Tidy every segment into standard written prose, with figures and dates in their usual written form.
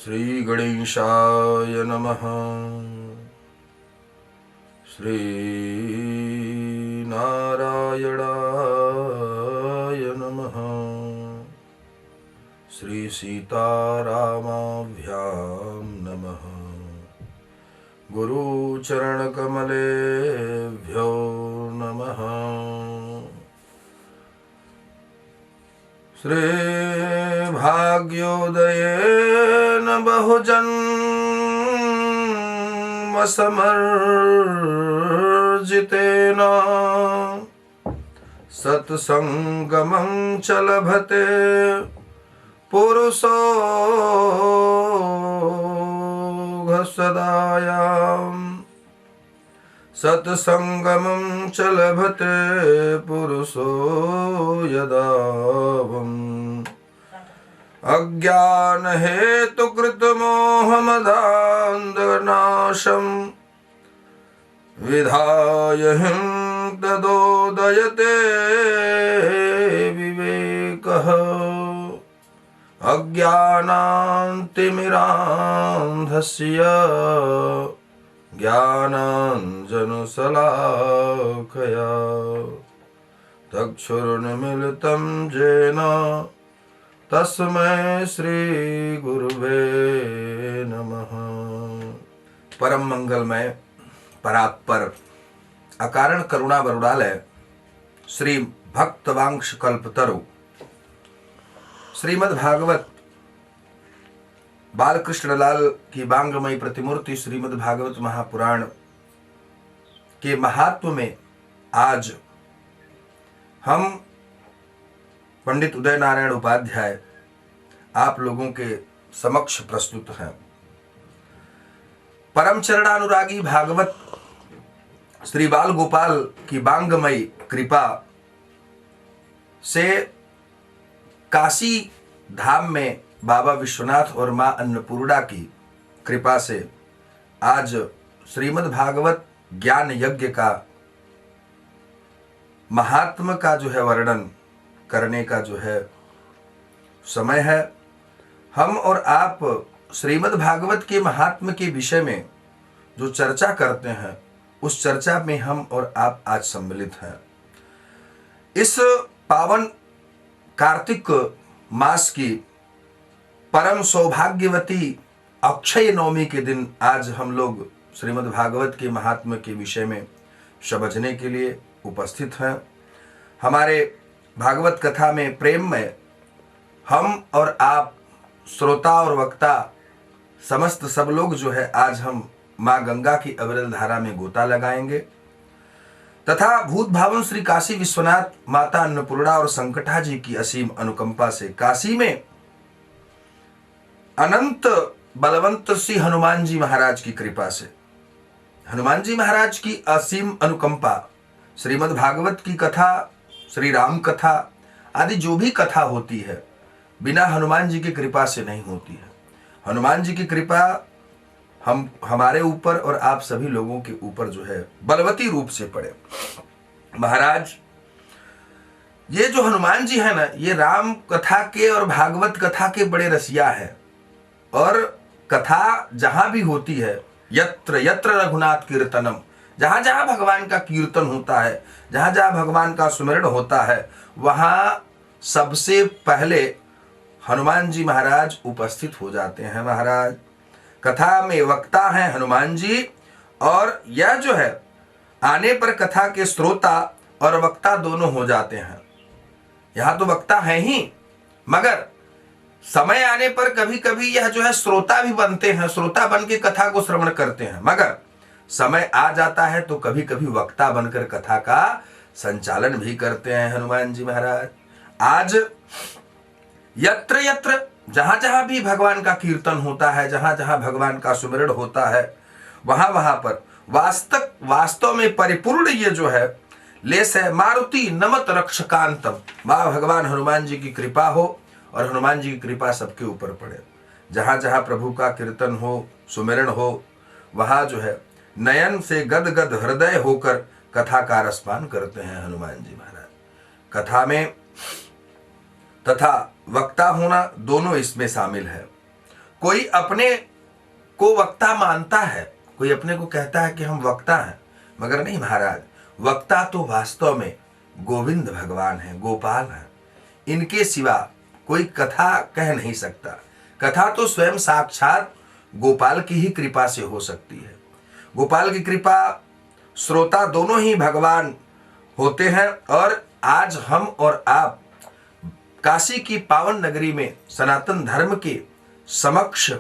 श्री गणेशाय नमः। श्री नारायणाय नमः। श्री सीतारामाभ्यां नमः। गुरुचरणकमलेभ्यो नमः। श्री भाग्योदयेन बहुजन्म समर्जितेन सत्संगमं च लभते पुरुषो सदायाम्। सत्संगमं च लभते पुरुषो यदावम्। अज्ञान हेतु कृतमोहमदान्धनाशं विधाय हिं तदोदयते विवेकः। अज्ञानान्तिमिरान्धस्य ज्ञानाञ्जनशलाकया चक्षुरुन्मीलितं येन तस्मै श्री गुरुवे नमः। परम मंगलमय परात्पर अकारण करुणा वरुणालय श्री भक्तवांश कल्पतरु श्रीमद् भागवत बालकृष्ण लाल की बांगमयी प्रतिमूर्ति श्रीमद् भागवत महापुराण के महात्म में आज हम पंडित उदय नारायण उपाध्याय आप लोगों के समक्ष प्रस्तुत हैं। परम चरणानुरागी भागवत श्री बाल गोपाल की बांगमयी कृपा से काशी धाम में बाबा विश्वनाथ और मां अन्नपूर्णा की कृपा से आज श्रीमद् भागवत ज्ञान यज्ञ का महात्म का जो है वर्णन करने का जो है समय है। हम और आप श्रीमद् भागवत के महात्म के विषय में जो चर्चा करते हैं उस चर्चा में हम और आप आज सम्मिलित हैं। इस पावन कार्तिक मास की परम सौभाग्यवती अक्षय नवमी के दिन आज हम लोग श्रीमद् भागवत के महात्म के विषय में समझने के लिए उपस्थित हैं। हमारे भागवत कथा में प्रेम में हम और आप श्रोता और वक्ता समस्त सब लोग जो है आज हम माँ गंगा की अविरल धारा में गोता लगाएंगे तथा भूत भावन श्री काशी विश्वनाथ माता अन्नपूर्णा और संकटा जी की असीम अनुकंपा से काशी में अनंत बलवंत श्री हनुमान जी महाराज की कृपा से हनुमान जी महाराज की असीम अनुकंपा श्रीमद् भागवत की कथा श्री राम कथा आदि जो भी कथा होती है बिना हनुमान जी की कृपा से नहीं होती है। हनुमान जी की कृपा हम हमारे ऊपर और आप सभी लोगों के ऊपर जो है बलवती रूप से पड़े। महाराज ये जो हनुमान जी है ना ये राम कथा के और भागवत कथा के बड़े रसिया है और कथा जहां भी होती है यत्र यत्र रघुनाथ कीर्तनम जहां जहां भगवान का कीर्तन होता है जहां जहां भगवान का सुमिरन होता है वहां सबसे पहले हनुमान जी महाराज उपस्थित हो जाते हैं। महाराज कथा में वक्ता हैं हनुमान जी और यह जो है आने पर कथा के श्रोता और वक्ता दोनों हो जाते हैं। यहां तो वक्ता है ही मगर समय आने पर कभी कभी यह जो है श्रोता भी बनते हैं, श्रोता बन के कथा को श्रवण करते हैं। मगर समय आ जाता है तो कभी कभी वक्ता बनकर कथा का संचालन भी करते हैं हनुमान जी महाराज। आज यत्र यत्र जहां जहां भी भगवान का कीर्तन होता है जहां जहां भगवान का सुमिरन होता है वहां वहां पर वास्तव में परिपूर्ण ये जो है लेस है मारुति नमत रक्षकांतम। मां भगवान हनुमान जी की कृपा हो और हनुमान जी की कृपा सबके ऊपर पड़े। जहां जहां प्रभु का कीर्तन हो सुमिरन हो वहां जो है नयन से गद गद हृदय होकर कथा का रसपान करते हैं हनुमान जी महाराज। कथा में तथा वक्ता होना दोनों इसमें शामिल है। कोई अपने को वक्ता मानता है, कोई अपने को कहता है कि हम वक्ता हैं, मगर नहीं महाराज, वक्ता तो वास्तव में गोविंद भगवान हैं, गोपाल हैं। इनके सिवा कोई कथा कह नहीं सकता। कथा तो स्वयं साक्षात गोपाल की ही कृपा से हो सकती है। गोपाल की कृपा, श्रोता दोनों ही भगवान होते हैं। और आज हम और आप काशी की पावन नगरी में सनातन धर्म के समक्ष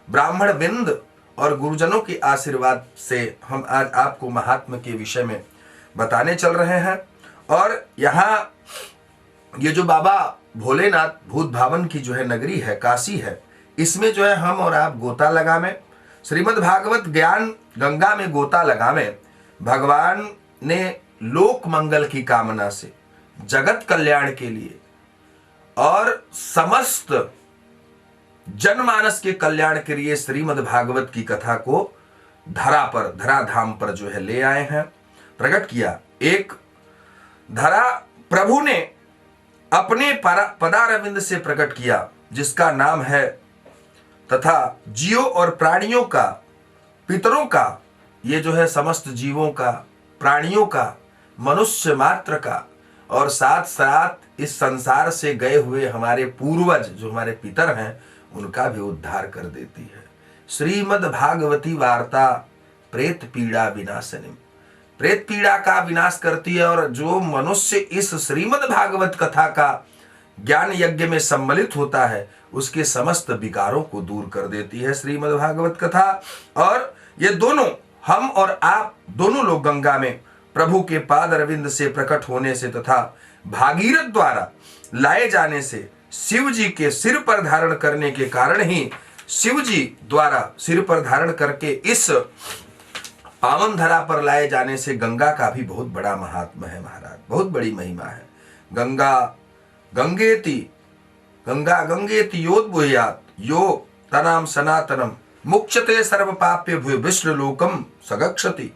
ब्राह्मण विंद और गुरुजनों के आशीर्वाद से हम आज आपको महात्मा के विषय में बताने चल रहे हैं। और यहाँ ये जो बाबा भोलेनाथ भूत भावन की जो है नगरी है, काशी है, इसमें जो है हम और आप गोता लगावें, श्रीमद् भागवत ज्ञान गंगा में गोता लगावें। भगवान ने लोक मंगल की कामना से, जगत कल्याण के लिए और समस्त जनमानस के कल्याण के लिए श्रीमद् भागवत की कथा को धराधाम पर जो है ले आए हैं, प्रकट किया। एक धरा प्रभु ने अपने पदारविंद से प्रकट किया, जिसका नाम है तथा जीवों और प्राणियों का, पितरों का, ये जो है समस्त जीवों का, प्राणियों का, मनुष्य मात्र का, और साथ साथ इस संसार से गए हुए हमारे पूर्वज जो हमारे पितर हैं उनका भी उद्धार कर देती है। श्रीमद् भागवती वार्ता प्रेत पीड़ा विनाशनी, प्रेत पीड़ा का विनाश करती है। और जो मनुष्य इस श्रीमद् भागवत कथा का ज्ञान यज्ञ में सम्मिलित होता है उसके समस्त विकारों को दूर कर देती है श्रीमद् भागवत कथा। और ये दोनों, हम और आप दोनों लोग गंगा में प्रभु के पाद अरविंद से प्रकट होने से तथा भागीरथ द्वारा लाए जाने से, शिव जी के सिर पर धारण करने के कारण ही, शिव जी द्वारा सिर पर धारण करके इस पावन धरा पर लाए जाने से गंगा का भी बहुत बड़ा महात्मा है महाराज, बहुत बड़ी महिमा है। गंगा गंगेति योद्भूयात् यो तनाम सनातनम मुक्षते सर्व पाप्य भूय विष्णु लोकम सगक्षति।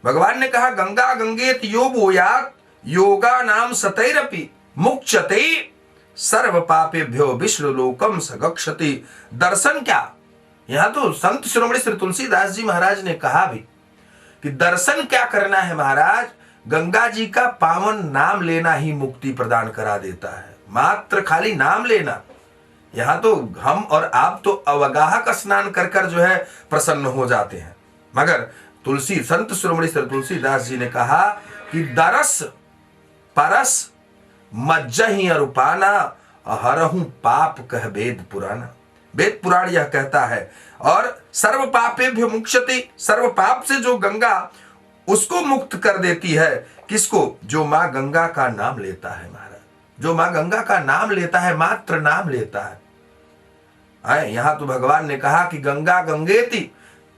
भगवान ने कहा गंगा गंगेति यो भूयात् योगा नाम सतैरपि मुक्षते सर्व पापेभ्यो विष्णु लोकम सगक्षति। दर्शन क्या, यहां तो संत शिरोमणि श्री तुलसीदास जी महाराज ने कहा भी कि दर्शन क्या करना है महाराज, गंगा जी का पावन नाम लेना ही मुक्ति प्रदान करा देता है। मात्र खाली नाम लेना, यहां तो हम और आप तो अवगाह का स्नान कर कर जो है प्रसन्न हो जाते हैं, मगर तुलसी संत शिरोमणि श्री तुलसीदास जी ने कहा कि दरस परस मज्जहि अरूपाना हरहूं पाप कह वेद पुराना। वेद पुराण यह कहता है। और सर्व पापेभ्यो मुक्षति, सर्व पाप से जो गंगा उसको मुक्त कर देती है, किसको, जो मां गंगा का नाम लेता है महाराज, जो मां गंगा का नाम लेता है, मात्र नाम लेता है। यहां तो भगवान ने कहा कि गंगा गंगेति,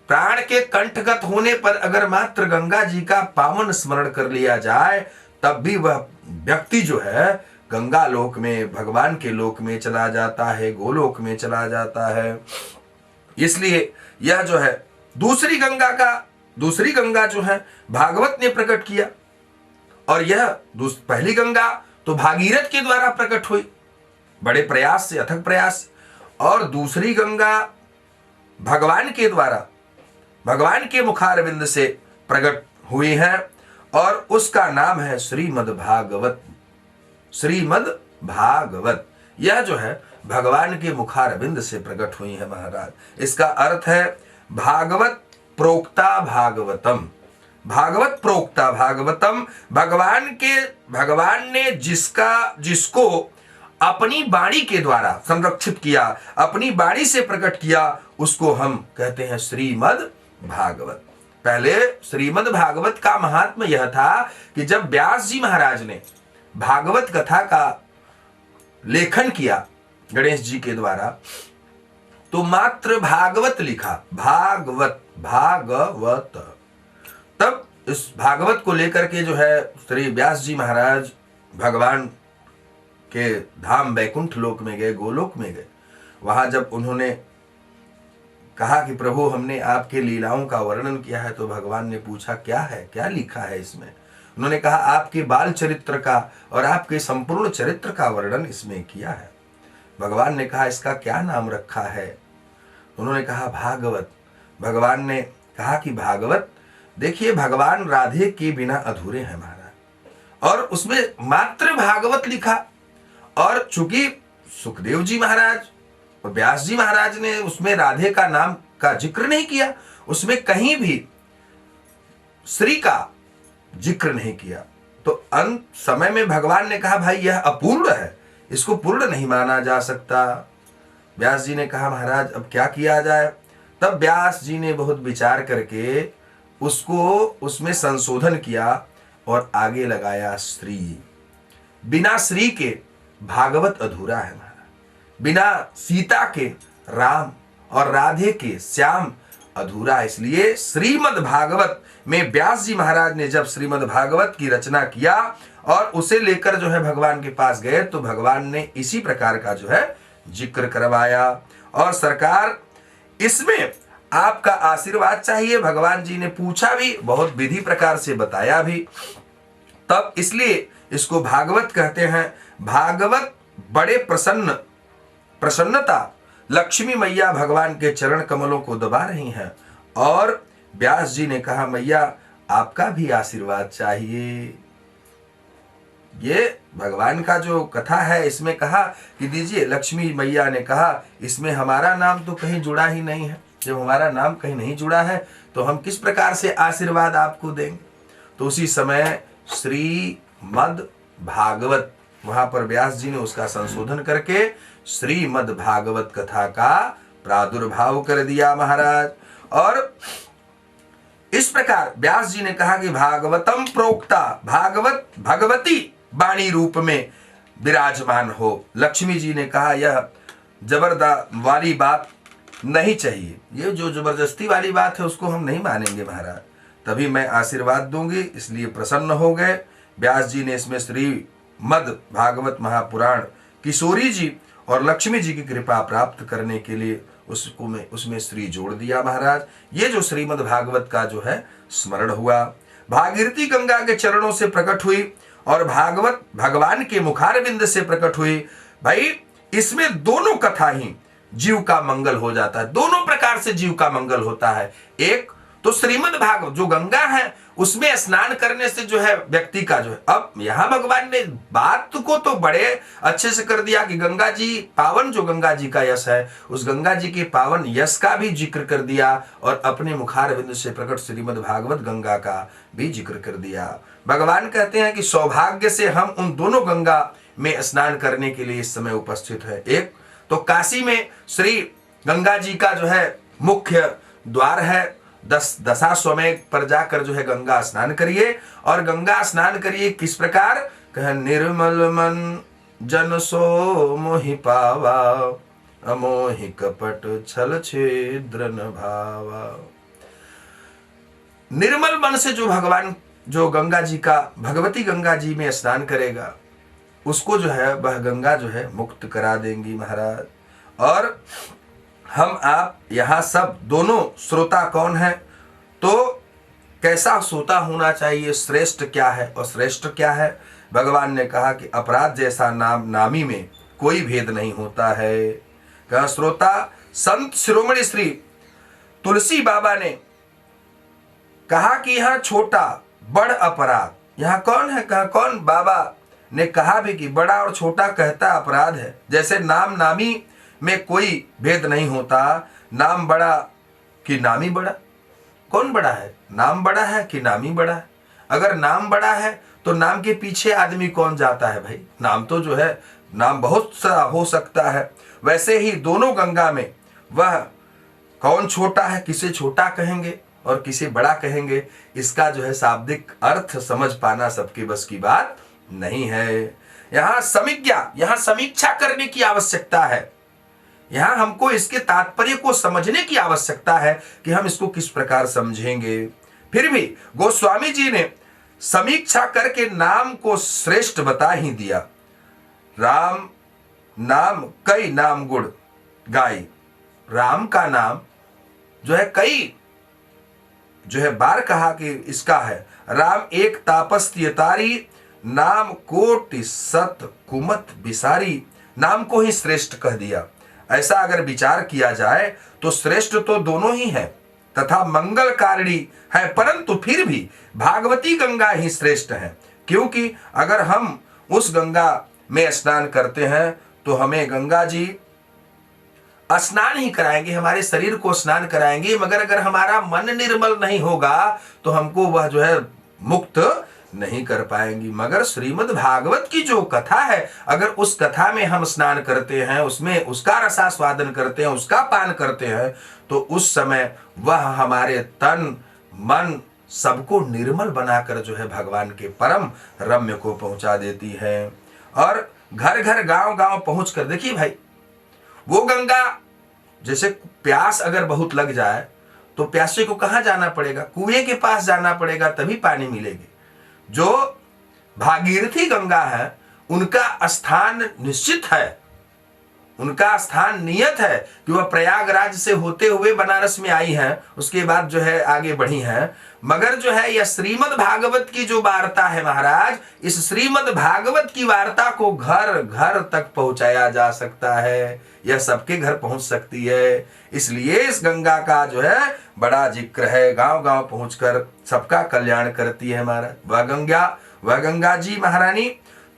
प्राण के कंठगत होने पर अगर मात्र गंगा जी का पावन स्मरण कर लिया जाए तब भी वह व्यक्ति जो है गंगा लोक में, भगवान के लोक में चला जाता है, गोलोक में चला जाता है। इसलिए यह जो है दूसरी गंगा जो है भागवत ने प्रकट किया, और यह पहली गंगा तो भागीरथ के द्वारा प्रकट हुई, बड़े प्रयास से, अथक प्रयास। और दूसरी गंगा भगवान के द्वारा, भगवान के मुखारविंद से प्रकट हुई है, और उसका नाम है श्रीमद् भागवत। श्रीमद् भागवत यह जो है भगवान के मुखारविंद से प्रकट हुई है महाराज। इसका अर्थ है भागवत प्रोक्ता भागवतम, भागवत प्रोक्ता भागवतम। भगवान ने जिसको अपनी वाणी के द्वारा संरक्षित किया, अपनी वाणी से प्रकट किया, उसको हम कहते हैं श्रीमद् भागवत। पहले श्रीमद् भागवत का महात्म्य यह था कि जब व्यास जी महाराज ने भागवत कथा का लेखन किया गणेश जी के द्वारा, तो मात्र भागवत लिखा, भागवत। तब इस भागवत को लेकर के जो है श्री व्यास जी महाराज भगवान के धाम वैकुंठ लोक में गए, गोलोक में गए। वहां जब उन्होंने कहा कि प्रभु हमने आपके लीलाओं का वर्णन किया है, तो भगवान ने पूछा क्या है, क्या लिखा है इसमें। उन्होंने कहा आपके बाल चरित्र का और आपके संपूर्ण चरित्र का वर्णन इसमें किया है। भगवान ने कहा इसका क्या नाम रखा है, उन्होंने कहा भागवत। भगवान ने कहा कि भागवत देखिए, भगवान राधे के बिना अधूरे हैं महाराज। और उसमें मात्र भागवत लिखा, और चूंकि सुखदेव जी महाराज और व्यास जी महाराज ने उसमें राधे का नाम का जिक्र नहीं किया, उसमें कहीं भी श्री का जिक्र नहीं किया, तो अंत समय में भगवान ने कहा भाई यह अपूर्ण है, इसको पूर्ण नहीं माना जा सकता। व्यास जी ने कहा महाराज अब क्या किया जाए। तब व्यास जी ने बहुत विचार करके उसको उसमें संशोधन किया और आगे लगाया श्री। बिना श्री के भागवत अधूरा है महाराज, बिना सीता के राम और राधे के श्याम अधूरा। इसलिए श्रीमद् भागवत में व्यास जी महाराज ने जब श्रीमद् भागवत की रचना किया और उसे लेकर जो है भगवान के पास गए, तो भगवान ने इसी प्रकार का जो है जिक्र करवाया। और सरकार इसमें आपका आशीर्वाद चाहिए। भगवान जी ने पूछा भी, बहुत विधि प्रकार से बताया भी, तब इसलिए इसको भागवत कहते हैं। भागवत बड़े प्रसन्नता लक्ष्मी मैया भगवान के चरण कमलों को दबा रही हैं, और व्यास जी ने कहा मैया आपका भी आशीर्वाद चाहिए। ये भगवान का जो कथा है इसमें कहा कि दीजिए। लक्ष्मी मैया ने कहा इसमें हमारा नाम तो कहीं जुड़ा ही नहीं है, जब हमारा नाम कहीं नहीं जुड़ा है तो हम किस प्रकार से आशीर्वाद आपको देंगे। तो उसी समय श्रीमद् भागवत, वहां पर व्यास जी ने उसका संशोधन करके श्रीमद् भागवत कथा का प्रादुर्भाव कर दिया महाराज। और इस प्रकार व्यास जी ने कहा कि भागवतम प्रोक्ता, भागवत भगवती वाणी रूप में विराजमान हो। लक्ष्मी जी ने कहा यह जबरदस्ती वाली बात नहीं चाहिए, ये जो जबरदस्ती वाली बात है उसको हम नहीं मानेंगे महाराज, तभी मैं आशीर्वाद दूंगी। इसलिए प्रसन्न हो गए। व्यास जी ने इसमें श्रीमद् भागवत महापुराण किशोरी जी और लक्ष्मी जी की कृपा प्राप्त करने के लिए उसमें श्री जोड़ दिया महाराज। ये जो श्रीमद् भागवत का जो है स्मरण हुआ, भागीरथी गंगा के चरणों से प्रकट हुई और भागवत भगवान के मुखारविंद से प्रकट हुई। भाई इसमें दोनों कथा ही जीव का मंगल हो जाता है, दोनों प्रकार से जीव का मंगल होता है। एक तो श्रीमद् भागवत जो गंगा है उसमें स्नान करने से जो है व्यक्ति का जो है, अब यहां भगवान ने बात को तो बड़े अच्छे से कर दिया कि गंगा जी पावन, जो गंगा जी का यश है उस गंगा जी के पावन यश का भी जिक्र कर दिया और अपने मुखारविंद से प्रकट श्रीमद् भागवत गंगा का भी जिक्र कर दिया। भगवान कहते हैं कि सौभाग्य से हम उन दोनों गंगा में स्नान करने के लिए इस समय उपस्थित है। एक तो काशी में श्री गंगा जी का जो है मुख्य द्वार है, दशाश्वमेध पर जाकर जो है गंगा स्नान करिए। और गंगा स्नान करिए किस प्रकार, कह निर्मल मन जन सो मोहि पावा, अमोहि कपट छल छिद्र न भावा। निर्मल मन से जो भगवान जो गंगा जी का भगवती गंगा जी में स्नान करेगा उसको जो है वह गंगा जो है मुक्त करा देंगी महाराज। और हम आप यहाँ सब दोनों श्रोता कौन है, तो कैसा श्रोता होना चाहिए, श्रेष्ठ क्या है और श्रेष्ठ क्या है। भगवान ने कहा कि अपराध जैसा नामी में कोई भेद नहीं होता है। कहा श्रोता संत शिरोमणि श्री तुलसी बाबा ने कहा कि यहाँ छोटा बड़ अपराध, यहाँ कौन है, कहा कौन, बाबा ने कहा भी कि बड़ा और छोटा कहता अपराध है। जैसे नाम नामी में कोई भेद नहीं होता, नाम बड़ा कि नामी बड़ा, कौन बड़ा है, नाम बड़ा है कि नामी बड़ा है। अगर नाम बड़ा है तो नाम के पीछे आदमी कौन जाता है भाई, नाम तो जो है नाम बहुत सा हो सकता है। वैसे ही दोनों गंगा में वह कौन छोटा है, किसे छोटा कहेंगे और किसे बड़ा कहेंगे, इसका जो है शाब्दिक अर्थ समझ पाना सबके बस की बात नहीं है। यहाँ समीक्षा, यहाँ समीक्षा करने की आवश्यकता है। यहाँ हमको इसके तात्पर्य को समझने की आवश्यकता है कि हम इसको किस प्रकार समझेंगे। फिर भी गोस्वामी जी ने समीक्षा करके नाम को श्रेष्ठ बता ही दिया। राम नाम कई नाम गुण गाई, राम का नाम जो है कई जो है बार कहा कि इसका है। राम एक तापस तियतारी, नाम कोटि सत कुमत बिसारी, नाम को ही श्रेष्ठ कह दिया। ऐसा अगर विचार किया जाए तो श्रेष्ठ तो दोनों ही है तथा मंगलकारिणी है, परंतु फिर भी भागवती गंगा ही श्रेष्ठ है। क्योंकि अगर हम उस गंगा में स्नान करते हैं तो हमें गंगा जी स्नान ही कराएंगे, हमारे शरीर को स्नान कराएंगे, मगर अगर हमारा मन निर्मल नहीं होगा तो हमको वह जो है मुक्त नहीं कर पाएंगी। मगर श्रीमद् भागवत की जो कथा है, अगर उस कथा में हम स्नान करते हैं, उसमें उसका रसास्वादन करते हैं, उसका पान करते हैं, तो उस समय वह हमारे तन मन सबको निर्मल बनाकर जो है भगवान के परम रम्य को पहुंचा देती है। और घर घर गांव गांव पहुंच कर देखिए भाई, वो गंगा, जैसे प्यास अगर बहुत लग जाए तो प्यासे को कहां जाना पड़ेगा? कुएं के पास जाना पड़ेगा, तभी पानी मिलेगी। जो भागीरथी गंगा है उनका स्थान निश्चित है, उनका स्थान नियत है कि वह प्रयागराज से होते हुए बनारस में आई हैं, उसके बाद जो है आगे बढ़ी हैं। मगर जो है यह श्रीमद् भागवत की जो वार्ता है महाराज, इस श्रीमद् भागवत की वार्ता को घर घर तक पहुंचाया जा सकता है, यह सबके घर पहुंच सकती है। इसलिए इस गंगा का जो है बड़ा जिक्र है, गांव गांव पहुंचकर सबका कल्याण करती है महाराज। वह गंगा जी महारानी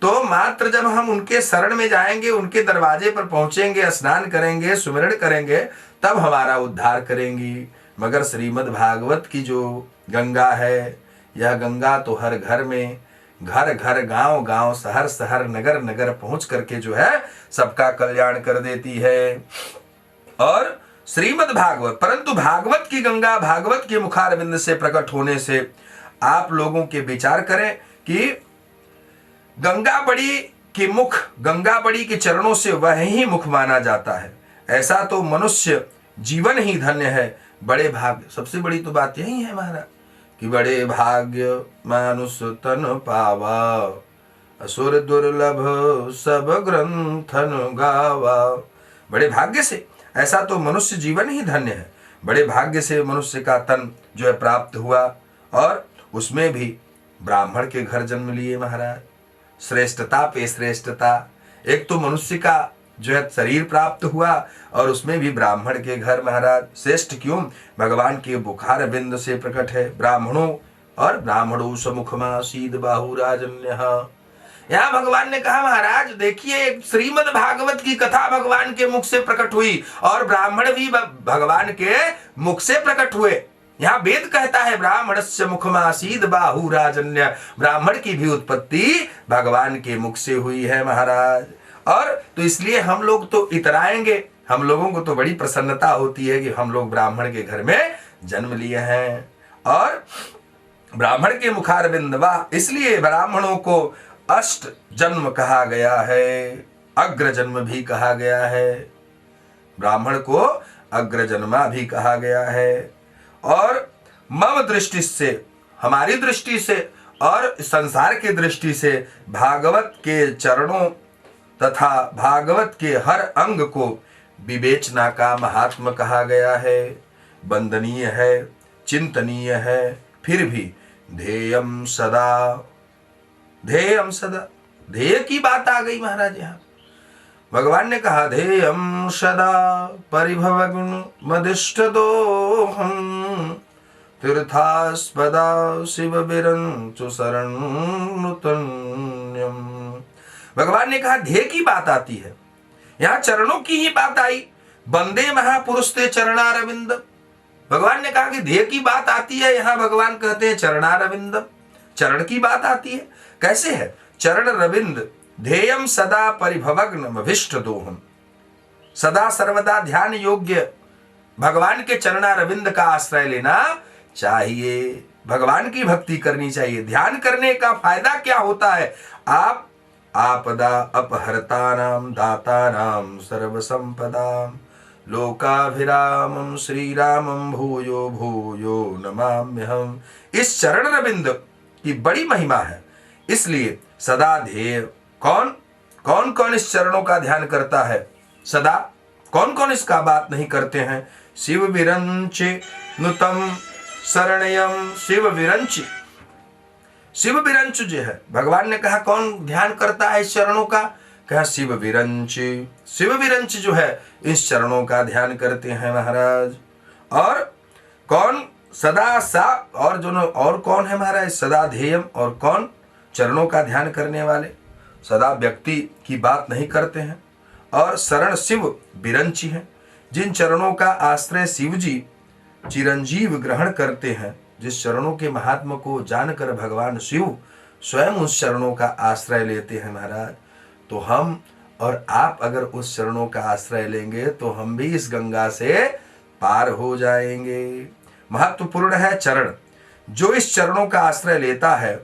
तो मात्र जब हम उनके शरण में जाएंगे, उनके दरवाजे पर पहुंचेंगे, स्नान करेंगे, सुमिरन करेंगे, तब हमारा उद्धार करेंगी। मगर श्रीमद् भागवत की जो गंगा है, यह गंगा तो हर घर में, घर घर गांव गांव शहर शहर नगर नगर पहुंच करके जो है सबका कल्याण कर देती है। और श्रीमद् भागवत, परंतु भागवत की गंगा भागवत के मुखारविंद से प्रकट होने से आप लोगों के विचार करें कि गंगा बड़ी के मुख, गंगा बड़ी के चरणों से वह ही मुख माना जाता है। ऐसा तो मनुष्य जीवन ही धन्य है, बड़े भाग्य। सबसे बड़ी तो बात यही है महाराज कि बड़े भाग्य मानुष तन पावा, असुर दुर्लभ सब ग्रंथन गावा। बड़े भाग्य से, ऐसा तो मनुष्य जीवन ही धन्य है, बड़े भाग्य से मनुष्य का तन जो है प्राप्त हुआ, और उसमें भी ब्राह्मण के घर जन्म लिए महाराज। श्रेष्ठता पे श्रेष्ठता, एक तो मनुष्य का जो है शरीर प्राप्त हुआ और उसमें भी ब्राह्मण के घर महाराज। श्रेष्ठ क्यों? भगवान के बुखार बिंद से प्रकट है। ब्राह्मणों और ब्राह्मणों समुखमा सीद बाहु राजन्य। यहाँ भगवान ने कहा महाराज देखिए, श्रीमद् भागवत की कथा भगवान के मुख से प्रकट हुई और ब्राह्मण भी भगवान के मुख से प्रकट हुए। यहाँ वेद कहता है ब्राह्मणस्य मुखमासीद बाहु राजन्य, ब्राह्मण की भी उत्पत्ति भगवान के मुख से हुई है महाराज। और तो इसलिए हम लोग तो इतराएंगे, हम लोगों को तो बड़ी प्रसन्नता होती है कि हम लोग ब्राह्मण के घर में जन्म लिए हैं। और ब्राह्मण के मुखारविंद, वाह, इसलिए ब्राह्मणों को अष्ट जन्म कहा गया है, अग्र जन्म भी कहा गया है, ब्राह्मण को अग्र जन्मा भी कहा गया है। और मम दृष्टि से, हमारी दृष्टि से और संसार की दृष्टि से भागवत के चरणों तथा भागवत के हर अंग को विवेचना का महात्मा कहा गया है, वंदनीय है, चिंतनीय है। फिर भी ध्येयम सदा, ध्येयम सदा, ध्येय की बात आ गई महाराज। यहाँ भगवान ने कहा ध्येयम सदा परिभवगुण मदिष्ट दोहम तीर्थास्पदा शिव बिरंचु शरणुतन्यम। भगवान ने कहा ध्येय की बात आती है, यहाँ चरणों की ही बात आई। बंदे महापुरुष ते चरणारविंद। भगवान ने कहा कि ध्येय की बात आती है, यहाँ भगवान कहते हैं चरणारविंद, चरण की बात आती है। कैसे है? चरण रविंद ध्येयम सदा परिभवग्न अभिष्ट दोहम। सदा सर्वदा ध्यान योग्य भगवान के चरणारविंद का आश्रय लेना चाहिए, भगवान की भक्ति करनी चाहिए। ध्यान करने का फायदा क्या होता है? आप आपदा अपहर्तानां दातानां सर्वसंपदां लोकाभिरामं श्रीरामं भूयो भूयो नमाम्यहम्। इस चरण रविंद की बड़ी महिमा है, इसलिए सदा ध्येय। कौन कौन कौन इस चरणों का ध्यान करता है सदा? कौन कौन इसका बात नहीं करते हैं? शिव विरंचि नुतम शरणयम। शिव विरंचि, शिव विरंच जो है, भगवान ने कहा कौन ध्यान करता है इस चरणों का? कहा शिव विरंच। शिव विरंच जो है इस चरणों का ध्यान करते हैं महाराज। और कौन सदा सा, और जो और कौन है महाराज सदा ध्येयम, और कौन चरणों का ध्यान करने वाले, सदा व्यक्ति की बात नहीं करते हैं। और शरण शिव विरंची हैं, जिन चरणों का आश्रय शिव जी चिरंजीव ग्रहण करते हैं, जिस चरणों के महात्मा को जानकर भगवान शिव स्वयं उस चरणों का आश्रय लेते हैं महाराज। तो हम और आप अगर उस चरणों का आश्रय लेंगे तो हम भी इस गंगा से पार हो जाएंगे। महत्वपूर्ण है चरण। जो इस चरणों का आश्रय लेता है,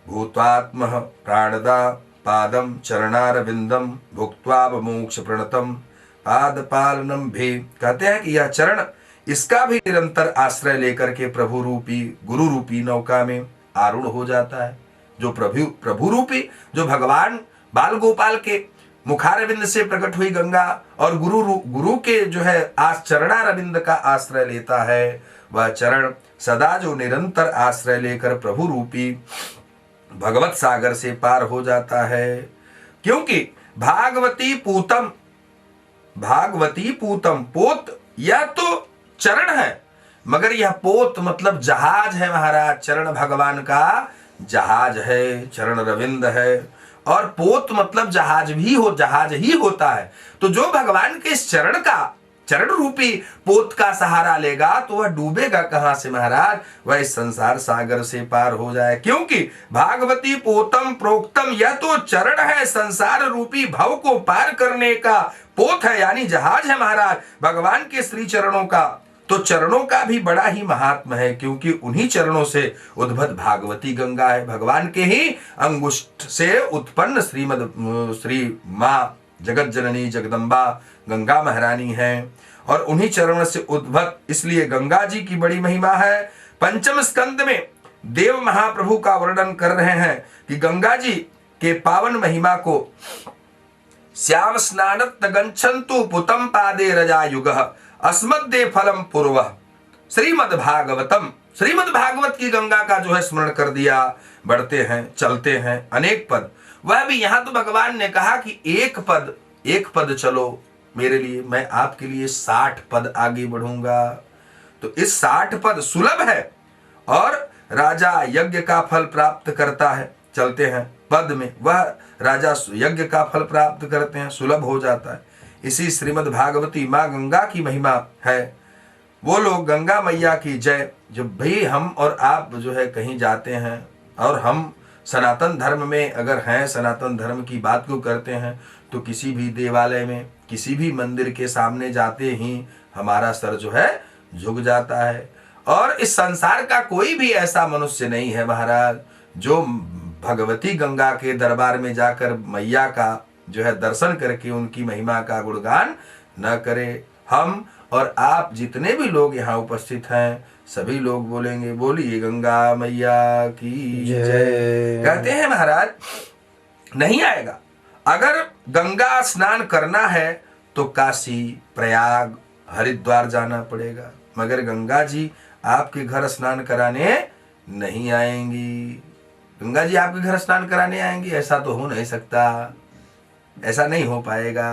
भूत्वात्म प्राणदा पादम चरणारविंदम भुक्त्वा मोक्ष प्रणतम पादपालनम भी, कहते हैं कि यह चरण, इसका भी निरंतर आश्रय लेकर के प्रभु रूपी गुरु रूपी नौका में आरूढ़ हो जाता है। जो प्रभु रूपी, जो भगवान बाल गोपाल के मुखारविंद से प्रकट हुई गंगा और गुरु के जो है चरणारविंद का आश्रय लेता है, वह चरण सदा जो निरंतर आश्रय लेकर प्रभु रूपी भगवत सागर से पार हो जाता है। क्योंकि भागवती पूतम, पोत यह तो चरण है, मगर यह पोत मतलब जहाज है महाराज। चरण भगवान का जहाज है, चरण रविंद है, और पोत मतलब जहाज ही होता है। तो जो भगवान के इस चरण रूपी पोत का सहारा लेगा तो वह डूबेगा कहां से महाराज, वह इस संसार सागर से पार हो जाए। क्योंकि भागवती पोतम प्रोक्तम, यह तो चरण है, संसार रूपी भव को पार करने का पोत है, यानी जहाज है महाराज भगवान के श्री चरणों का। तो चरणों का भी बड़ा ही महात्म है, क्योंकि उन्हीं चरणों से उद्भत भागवती गंगा है। भगवान के ही अंगुष्ठ से उत्पन्न श्री माँ जगत जननी जगदम्बा गंगा महारानी है, और उन्हीं चरण से उद्भत, इसलिए गंगा जी की बड़ी महिमा है। पंचम स्कंद में देव महाप्रभु का वर्णन कर रहे हैं कि गंगा जी के पावन महिमा को श्याम स्नानत गंछन्तु पुतम पादे रजा युग अस्मद्दे फलम पूर्व। श्रीमद् भागवत की गंगा का जो है स्मरण कर दिया, बढ़ते हैं चलते हैं अनेक पद। वह भी यहाँ तो भगवान ने कहा कि एक पद चलो मेरे लिए, मैं आपके लिए 60 पद आगे बढ़ूंगा। तो इस 60 पद सुलभ है, और राजा यज्ञ का फल प्राप्त करता है। चलते हैं पद में, वह राजा यज्ञ का फल प्राप्त करते हैं, सुलभ हो जाता है। इसी श्रीमद् भागवती माँ गंगा की महिमा है। वो लोग गंगा मैया की जय। जब भी हम और आप जो है कहीं जाते हैं, और हम सनातन धर्म में अगर हैं, सनातन धर्म की बात को करते हैं, तो किसी भी देवालय में, किसी भी मंदिर के सामने जाते ही हमारा सर जो है झुक जाता है। और इस संसार का कोई भी ऐसा मनुष्य नहीं है महाराज जो भगवती गंगा के दरबार में जाकर मैया का जो है दर्शन करके उनकी महिमा का गुणगान न करे। हम और आप जितने भी लोग यहाँ उपस्थित हैं, सभी लोग बोलेंगे बोलिए गंगा मैया की जय। कहते हैं महाराज नहीं आएगा। अगर गंगा स्नान करना है तो काशी, प्रयाग, हरिद्वार जाना पड़ेगा, मगर गंगा जी आपके घर स्नान कराने नहीं आएंगी। गंगा जी आपके घर स्नान कराने आएंगी, ऐसा तो हो नहीं सकता, ऐसा नहीं हो पाएगा।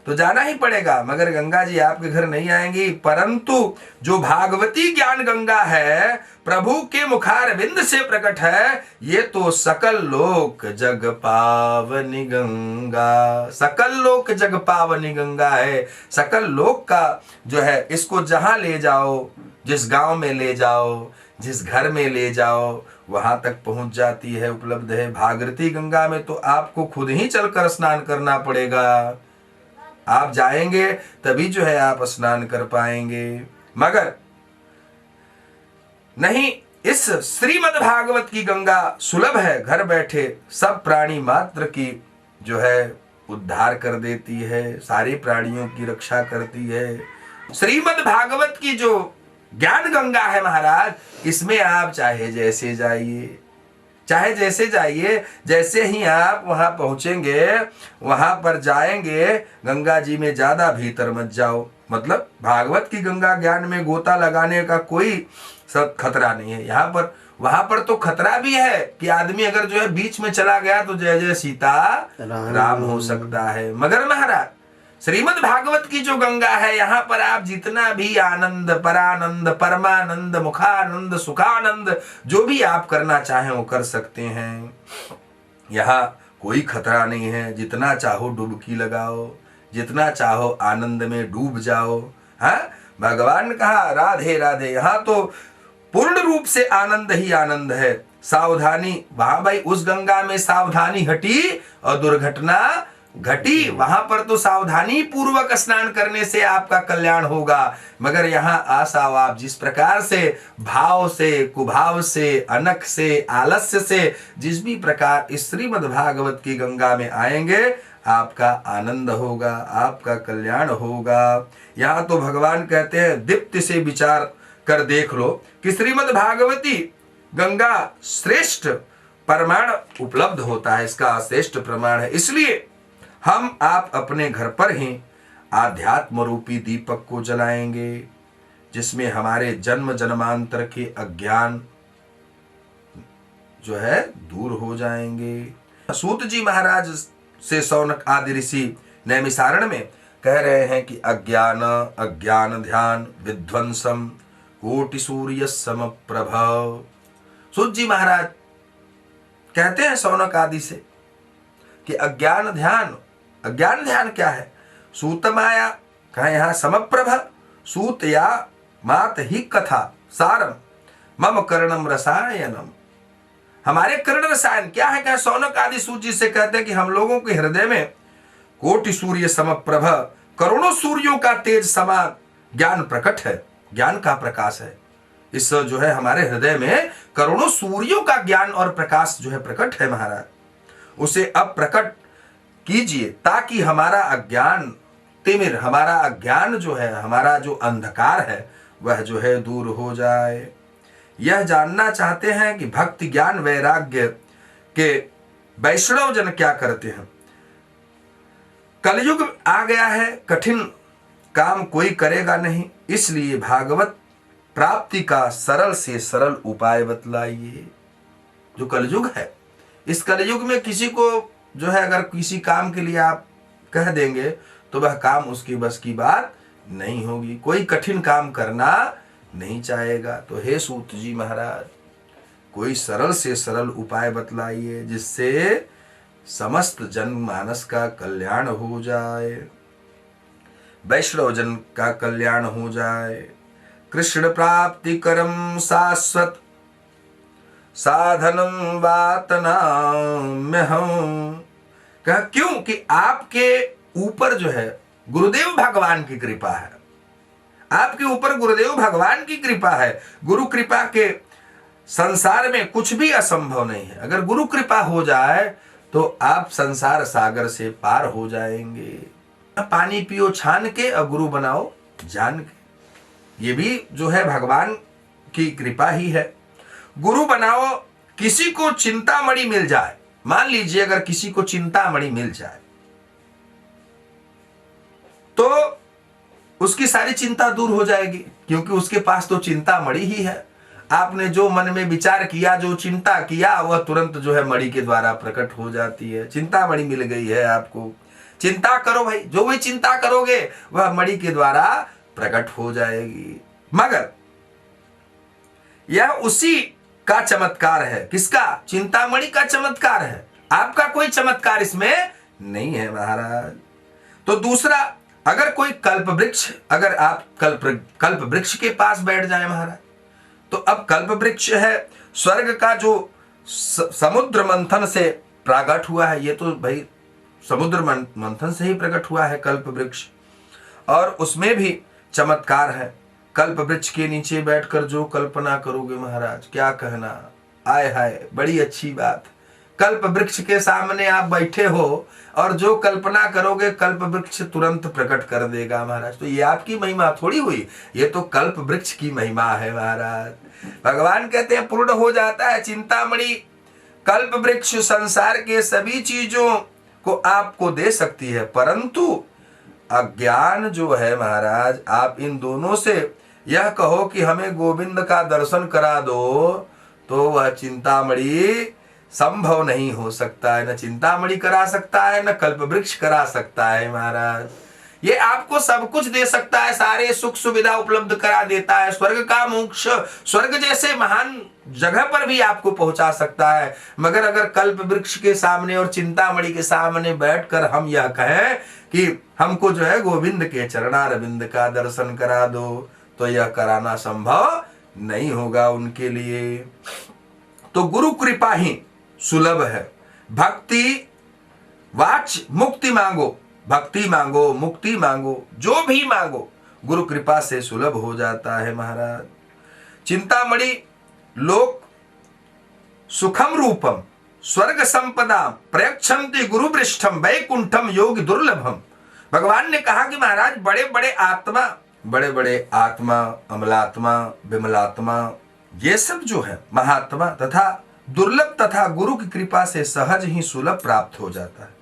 तो जाना ही पड़ेगा, मगर गंगा जी आपके घर नहीं आएंगी। परंतु जो भागवती ज्ञान गंगा है, प्रभु के मुखारविंद से प्रकट है, ये तो सकल लोक जग पावनी गंगा, सकल लोक जग पावनी गंगा है। सकल लोक का जो है, इसको जहां ले जाओ, जिस गांव में ले जाओ, जिस घर में ले जाओ, वहां तक पहुंच जाती है, उपलब्ध है। भागीरथी गंगा में तो आपको खुद ही चलकर स्नान करना पड़ेगा। आप जाएंगे तभी जो है आप स्नान कर पाएंगे, मगर नहीं। इस श्रीमद् भागवत की गंगा सुलभ है, घर बैठे सब प्राणी मात्र की जो है उद्धार कर देती है, सारे प्राणियों की रक्षा करती है। श्रीमद् भागवत की जो ज्ञान गंगा है महाराज, इसमें आप चाहे जैसे जाइए, जैसे ही आप वहां पहुंचेंगे, वहां पर जाएंगे, गंगा जी में ज्यादा भीतर मत जाओ, मतलब भागवत की गंगा ज्ञान में गोता लगाने का कोई खतरा नहीं है यहाँ पर। वहां पर तो खतरा भी है कि आदमी अगर जो है बीच में चला गया तो जय जय सीता राम हो सकता है। मगर महाराज श्रीमद् भागवत की जो गंगा है यहाँ पर आप जितना भी आनंद, परानंद, परमानंद, मुखानंद, सुखानंद जो भी आप करना चाहें वो कर सकते हैं। यहाँ कोई खतरा नहीं है। जितना चाहो डुबकी लगाओ, जितना चाहो आनंद में डूब जाओ। हाँ, भगवान ने कहा राधे राधे। यहाँ तो पूर्ण रूप से आनंद ही आनंद है। सावधानी, वहां भाई उस गंगा में सावधानी हटी और दुर्घटना घटी। वहां पर तो सावधानी पूर्वक स्नान करने से आपका कल्याण होगा। मगर यहाँ आशा आप जिस प्रकार से भाव से, कुभाव से, अनख से, आलस्य से जिस भी प्रकार इस श्रीमद् भागवत की गंगा में आएंगे आपका आनंद होगा, आपका कल्याण होगा। यहाँ तो भगवान कहते हैं दीप्ति से विचार कर देख लो कि श्रीमद् भागवती गंगा श्रेष्ठ प्रमाण उपलब्ध होता है, इसका श्रेष्ठ प्रमाण है। इसलिए हम आप अपने घर पर ही आध्यात्म रूपी दीपक को जलाएंगे जिसमें हमारे जन्म जन्मांतर के अज्ञान जो है दूर हो जाएंगे। सूत जी महाराज से शौनक आदि ऋषि नैमिसारण में कह रहे हैं कि अज्ञान अज्ञान ध्यान विध्वंसम कोटि सूर्य समप्रभ। सूत जी महाराज कहते हैं शौनक आदि से कि अज्ञान ध्यान क्या है? सूत माया कहा यहाँ समप्रभ, सूत या मात ही कथा सारम मम कर्णम रसायनम। हमारे कर्ण रसायन क्या है? क्या शौनक आदि सूत जी से कहते हैं कि हम लोगों के हृदय में कोटि सूर्य समप्रभ, करोड़ों सूर्यों का तेज समान ज्ञान प्रकट है, ज्ञान का प्रकाश है। इस जो है हमारे हृदय में करोड़ों सूर्यों का ज्ञान और प्रकाश जो है प्रकट है महाराज। उसे अब प्रकट कीजिए ताकि हमारा अज्ञान तिमिर, हमारा अज्ञान जो है, हमारा जो अंधकार है वह जो है दूर हो जाए। यह जानना चाहते हैं कि भक्ति ज्ञान वैराग्य के वैष्णव जन क्या करते हैं। कलयुग आ गया है, कठिन काम कोई करेगा नहीं, इसलिए भागवत प्राप्ति का सरल से सरल उपाय बतलाइए। जो कलयुग है, इस कलयुग में किसी को जो है अगर किसी काम के लिए आप कह देंगे तो वह काम उसकी बस की बात नहीं होगी, कोई कठिन काम करना नहीं चाहेगा। तो हे सूत जी महाराज कोई सरल से सरल उपाय बतलाइए जिससे समस्त जनमानस का कल्याण हो जाए, वैष्णव जन का कल्याण हो जाए। कृष्ण प्राप्ति करम शाश्वत साधनम वातना में हम। कहा क्यों? कि आपके ऊपर जो है गुरुदेव भगवान की कृपा है, आपके ऊपर गुरुदेव भगवान की कृपा है। गुरु कृपा के संसार में कुछ भी असंभव नहीं है। अगर गुरु कृपा हो जाए तो आप संसार सागर से पार हो जाएंगे। पानी पियो छान के और गुरु बनाओ जान के, ये भी जो है भगवान की कृपा ही है। गुरु बनाओ, किसी को चिंतामणि मिल जाए, मान लीजिए अगर किसी को चिंतामणि मिल जाए तो उसकी सारी चिंता दूर हो जाएगी, क्योंकि उसके पास तो चिंतामणि ही है। आपने जो मन में विचार किया, जो चिंता किया, वह तुरंत जो है मणि के द्वारा प्रकट हो जाती है। चिंतामणि मिल गई है आपको, चिंता करो भाई, जो भी चिंता करोगे वह मणि के द्वारा प्रकट हो जाएगी। मगर यह उसी का चमत्कार है। किसका? चिंतामणि का चमत्कार है, आपका कोई चमत्कार इसमें नहीं है महाराज। तो दूसरा, अगर कोई कल्प वृक्ष, अगर आप कल्प वृक्ष के पास बैठ जाए महाराज, तो अब कल्प वृक्ष है स्वर्ग का जो समुद्र मंथन से प्रकट हुआ है। ये तो भाई समुद्र मंथन से ही प्रकट हुआ है कल्प वृक्ष, और उसमें भी चमत्कार है। कल्प वृक्ष के नीचे बैठकर जो कल्पना करोगे महाराज, क्या कहना, आय हाय बड़ी अच्छी बात। कल्प वृक्ष के सामने आप बैठे हो और जो कल्पना करोगे कल्प वृक्ष तुरंत प्रकट कर देगा महाराज। तो ये आपकी महिमा थोड़ी हुई, ये तो कल्प वृक्ष की महिमा है महाराज। भगवान कहते हैं पूर्ण हो जाता है चिंतामणि। कल्प वृक्ष संसार के सभी चीजों को आपको दे सकती है, परंतु अज्ञान जो है महाराज, आप इन दोनों से यह कहो कि हमें गोविंद का दर्शन करा दो, तो वह चिंतामणि संभव नहीं हो सकता है। न चिंतामणि करा सकता है, न कल्प वृक्ष करा सकता है महाराज। ये आपको सब कुछ दे सकता है, सारे सुख सुविधा उपलब्ध करा देता है, स्वर्ग का मोक्ष, स्वर्ग जैसे महान जगह पर भी आपको पहुंचा सकता है। मगर अगर कल्प वृक्ष के सामने और चिंतामणि के सामने बैठकर हम यह कहें कि हमको जो है गोविंद के चरणारविंद का दर्शन करा दो, तो यह कराना संभव नहीं होगा उनके लिए। तो गुरु कृपा ही सुलभ है। भक्ति वाच मुक्ति मांगो, भक्ति मांगो, मुक्ति मांगो, जो भी मांगो गुरु कृपा से सुलभ हो जाता है महाराज। चिंतामणि लोक सुखम रूपम स्वर्ग संपदा प्रयक्षन्ति गुरु पृष्ठम वैकुंठम योग दुर्लभम। भगवान ने कहा कि महाराज बड़े बड़े आत्मा, अमलात्मा, विमलात्मा, ये सब जो है महात्मा तथा दुर्लभ तथा गुरु की कृपा से सहज ही सुलभ प्राप्त हो जाता है।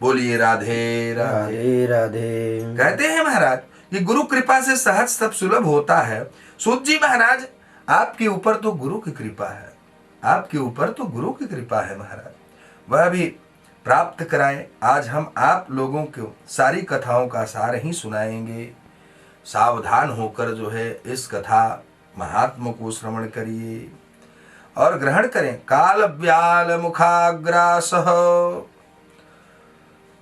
बोलिए राधे राधे राधे। कहते हैं महाराज कि गुरु कृपा से सहज सब सुलभ होता है। सूत जी महाराज, आपके ऊपर तो गुरु की कृपा है, आपके ऊपर तो गुरु की कृपा है महाराज, वह भी प्राप्त कराएं। आज हम आप लोगों को सारी कथाओं का सार ही सुनाएंगे। सावधान होकर जो है इस कथा महात्मा को श्रवण करिए और ग्रहण करें। काल व्याल मुखाग्रास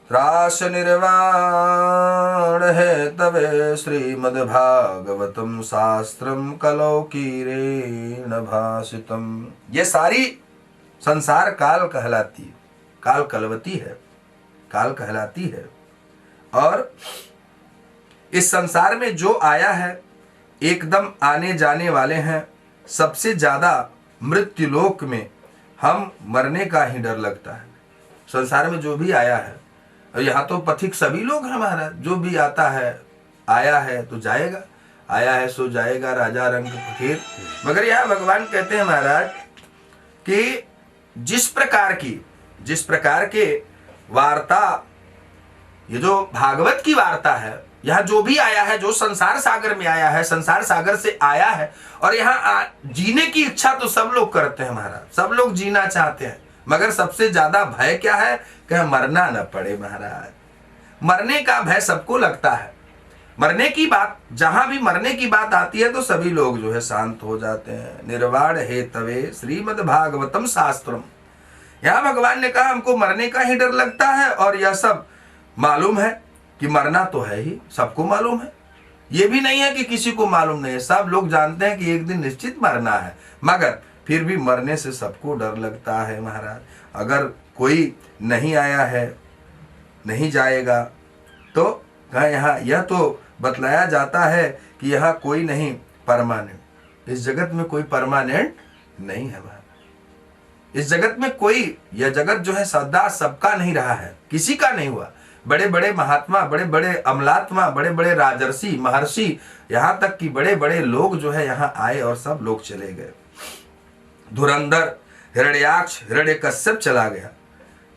रास निर्वाण है तवे श्रीमद्भागवतम शास्त्रम कलौकीरेण भासितम। ये सारी संसार काल कहलाती है, काल कलवती है, काल कहलाती है। और इस संसार में जो आया है एकदम आने जाने वाले हैं। सबसे ज्यादा मृत्यु लोक में हम मरने का ही डर लगता है। संसार में जो भी आया है, और यहाँ तो पथिक सभी लोग हैं महाराज, जो भी आता है आया है तो जाएगा, आया है सो जाएगा, राजा रंग फकीर। मगर यहाँ भगवान कहते हैं महाराज कि जिस प्रकार के वार्ता, ये जो भागवत की वार्ता है, यहाँ जो भी आया है, जो संसार सागर में आया है, संसार सागर से आया है, और यहाँ जीने की इच्छा तो सब लोग करते हैं महाराज, सब लोग जीना चाहते हैं। मगर सबसे ज्यादा भय क्या है कि मरना न पड़े महाराज। मरने का भय सबको लगता है। मरने की बात, जहां भी मरने की बात आती है तो सभी लोग जो है शांत हो जाते हैं। निर्वाण हे तवे श्रीमद् भागवतम शास्त्रम। यहाँ भगवान ने कहा हमको मरने का ही डर लगता है, और यह सब मालूम है कि मरना तो है ही, सबको मालूम है। ये भी नहीं है कि किसी को मालूम नहीं है, सब लोग जानते हैं कि एक दिन निश्चित मरना है, मगर फिर भी मरने से सबको डर लगता है महाराज। अगर कोई नहीं आया है, नहीं जाएगा, तो कहा यहाँ यह तो बतलाया जाता है कि यहाँ कोई नहीं परमानेंट, इस जगत में कोई परमानेंट नहीं है महाराज। इस जगत में कोई, यह जगत जो है सदा सबका नहीं रहा है, किसी का नहीं हुआ। बड़े बड़े महात्मा, बड़े बड़े अमलात्मा, बड़े बड़े राजर्षि, महर्षि, यहाँ तक कि बड़े बड़े लोग जो है यहाँ आए और सब लोग चले गए। धुरंधर हिरण्याक्ष हिरण्यकश्यप चला गया,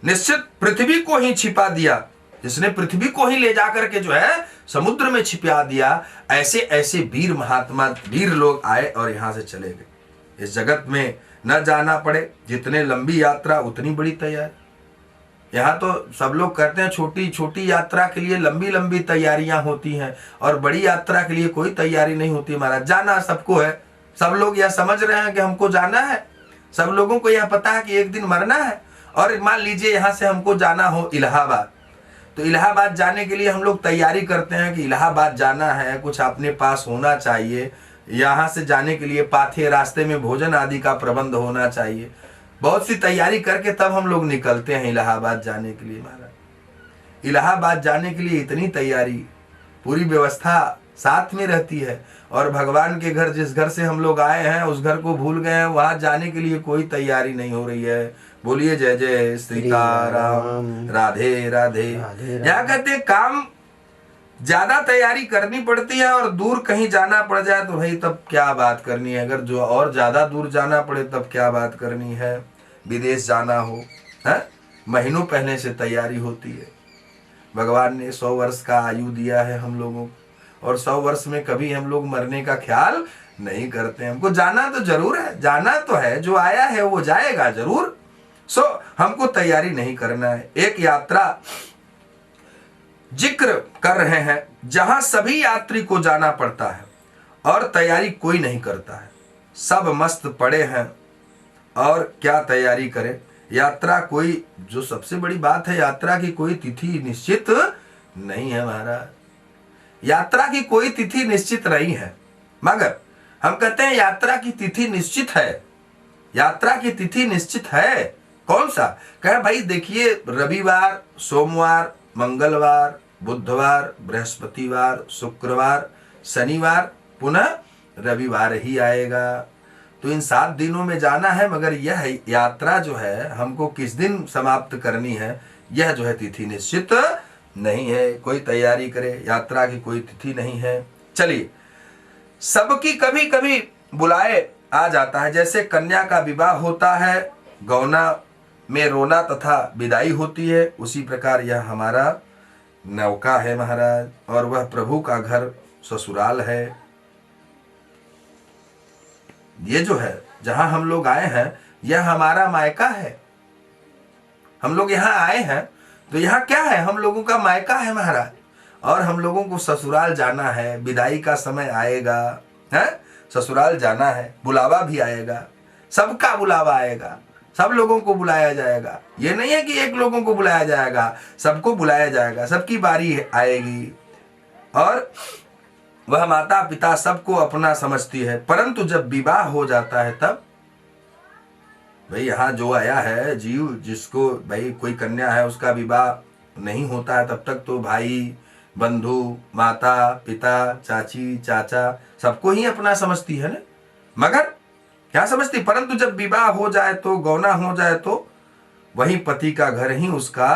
निश्चित पृथ्वी को ही छिपा दिया, जिसने पृथ्वी को ही ले जाकर के जो है समुद्र में छिपा दिया। ऐसे ऐसे वीर महात्मा, वीर लोग आए और यहाँ से चले गए। इस जगत में न जाना पड़े, जितने लंबी यात्रा उतनी बड़ी तैयारी। यहाँ तो सब लोग कहते हैं छोटी छोटी यात्रा के लिए लंबी लंबी तैयारियां होती हैं, और बड़ी यात्रा के लिए कोई तैयारी नहीं होती महाराज। जाना सबको है, सब लोग यह समझ रहे हैं कि हमको जाना है, सब लोगों को यह पता है कि एक दिन मरना है। और मान लीजिए यहाँ से हमको जाना हो इलाहाबाद, तो इलाहाबाद जाने के लिए हम लोग तैयारी करते हैं कि इलाहाबाद जाना है, कुछ अपने पास होना चाहिए, यहाँ से जाने के लिए पाथे, रास्ते में भोजन आदि का प्रबंध होना चाहिए। बहुत सी तैयारी करके तब हम लोग निकलते हैं इलाहाबाद जाने के लिए महाराज। इलाहाबाद जाने के लिए इतनी तैयारी, पूरी व्यवस्था साथ में रहती है, और भगवान के घर, जिस घर से हम लोग आए हैं उस घर को भूल गए हैं, वहां जाने के लिए कोई तैयारी नहीं हो रही है। बोलिए जय जय सीताराम, राधे राधे। यहाँ कहते काम ज्यादा तैयारी करनी पड़ती है, और दूर कहीं जाना पड़ जाए तो भाई तब क्या बात करनी है। अगर जो और ज्यादा दूर जाना पड़े तब क्या बात करनी है। विदेश जाना हो है, महीनों पहले से तैयारी होती है। भगवान ने 100 वर्ष का आयु दिया है हम लोगों को, और 100 वर्ष में कभी हम लोग मरने का ख्याल नहीं करते। हमको जाना तो जरूर है, जाना तो है, जो आया है वो जाएगा जरूर। सो हमको तैयारी नहीं करना है। एक यात्रा जिक्र कर रहे हैं जहां सभी यात्री को जाना पड़ता है और तैयारी कोई नहीं करता है। सब मस्त पड़े हैं और क्या तैयारी करें। यात्रा कोई, जो सबसे बड़ी बात है, यात्रा की कोई तिथि निश्चित नहीं है महाराज। यात्रा की कोई तिथि निश्चित नहीं है, मगर हम कहते हैं यात्रा की तिथि निश्चित है। यात्रा की तिथि निश्चित है, कौन सा? कहे भाई देखिए, रविवार, सोमवार, मंगलवार, बुधवार, बृहस्पतिवार, शुक्रवार, शनिवार, पुनः रविवार ही आएगा। तो इन 7 दिनों में जाना है, मगर यह यात्रा जो है हमको किस दिन समाप्त करनी है, यह जो है तिथि निश्चित नहीं है। कोई तैयारी करे, यात्रा की कोई तिथि नहीं है। चलिए, सबकी कभी कभी बुलाए आ जाता है। जैसे कन्या का विवाह होता है, गौना में रोना तथा विदाई होती है, उसी प्रकार यह हमारा नौका है महाराज, और वह प्रभु का घर ससुराल है। ये जो है जहां हम लोग आए हैं, यह हमारा मायका है। हम लोग यहाँ आए हैं तो यहाँ क्या है? हम लोगों का मायका है महाराज, और हम लोगों को ससुराल जाना है। विदाई का समय आएगा, है, ससुराल जाना है, बुलावा भी आएगा, सबका बुलावा आएगा, सब लोगों को बुलाया जाएगा। ये नहीं है कि एक लोगों को बुलाया जाएगा, सबको बुलाया जाएगा, सबकी बारी आएगी। और वह माता पिता सबको अपना समझती है, परंतु जब विवाह हो जाता है तब भाई यहाँ जो आया है जीव, जिसको भाई कोई कन्या है उसका विवाह नहीं होता है, तब तक तो भाई, बंधु, माता पिता, चाची, चाचा सबको ही अपना समझती है ना, मगर क्या समझती? परंतु जब विवाह हो जाए तो, गौना हो जाए तो वही पति का घर ही उसका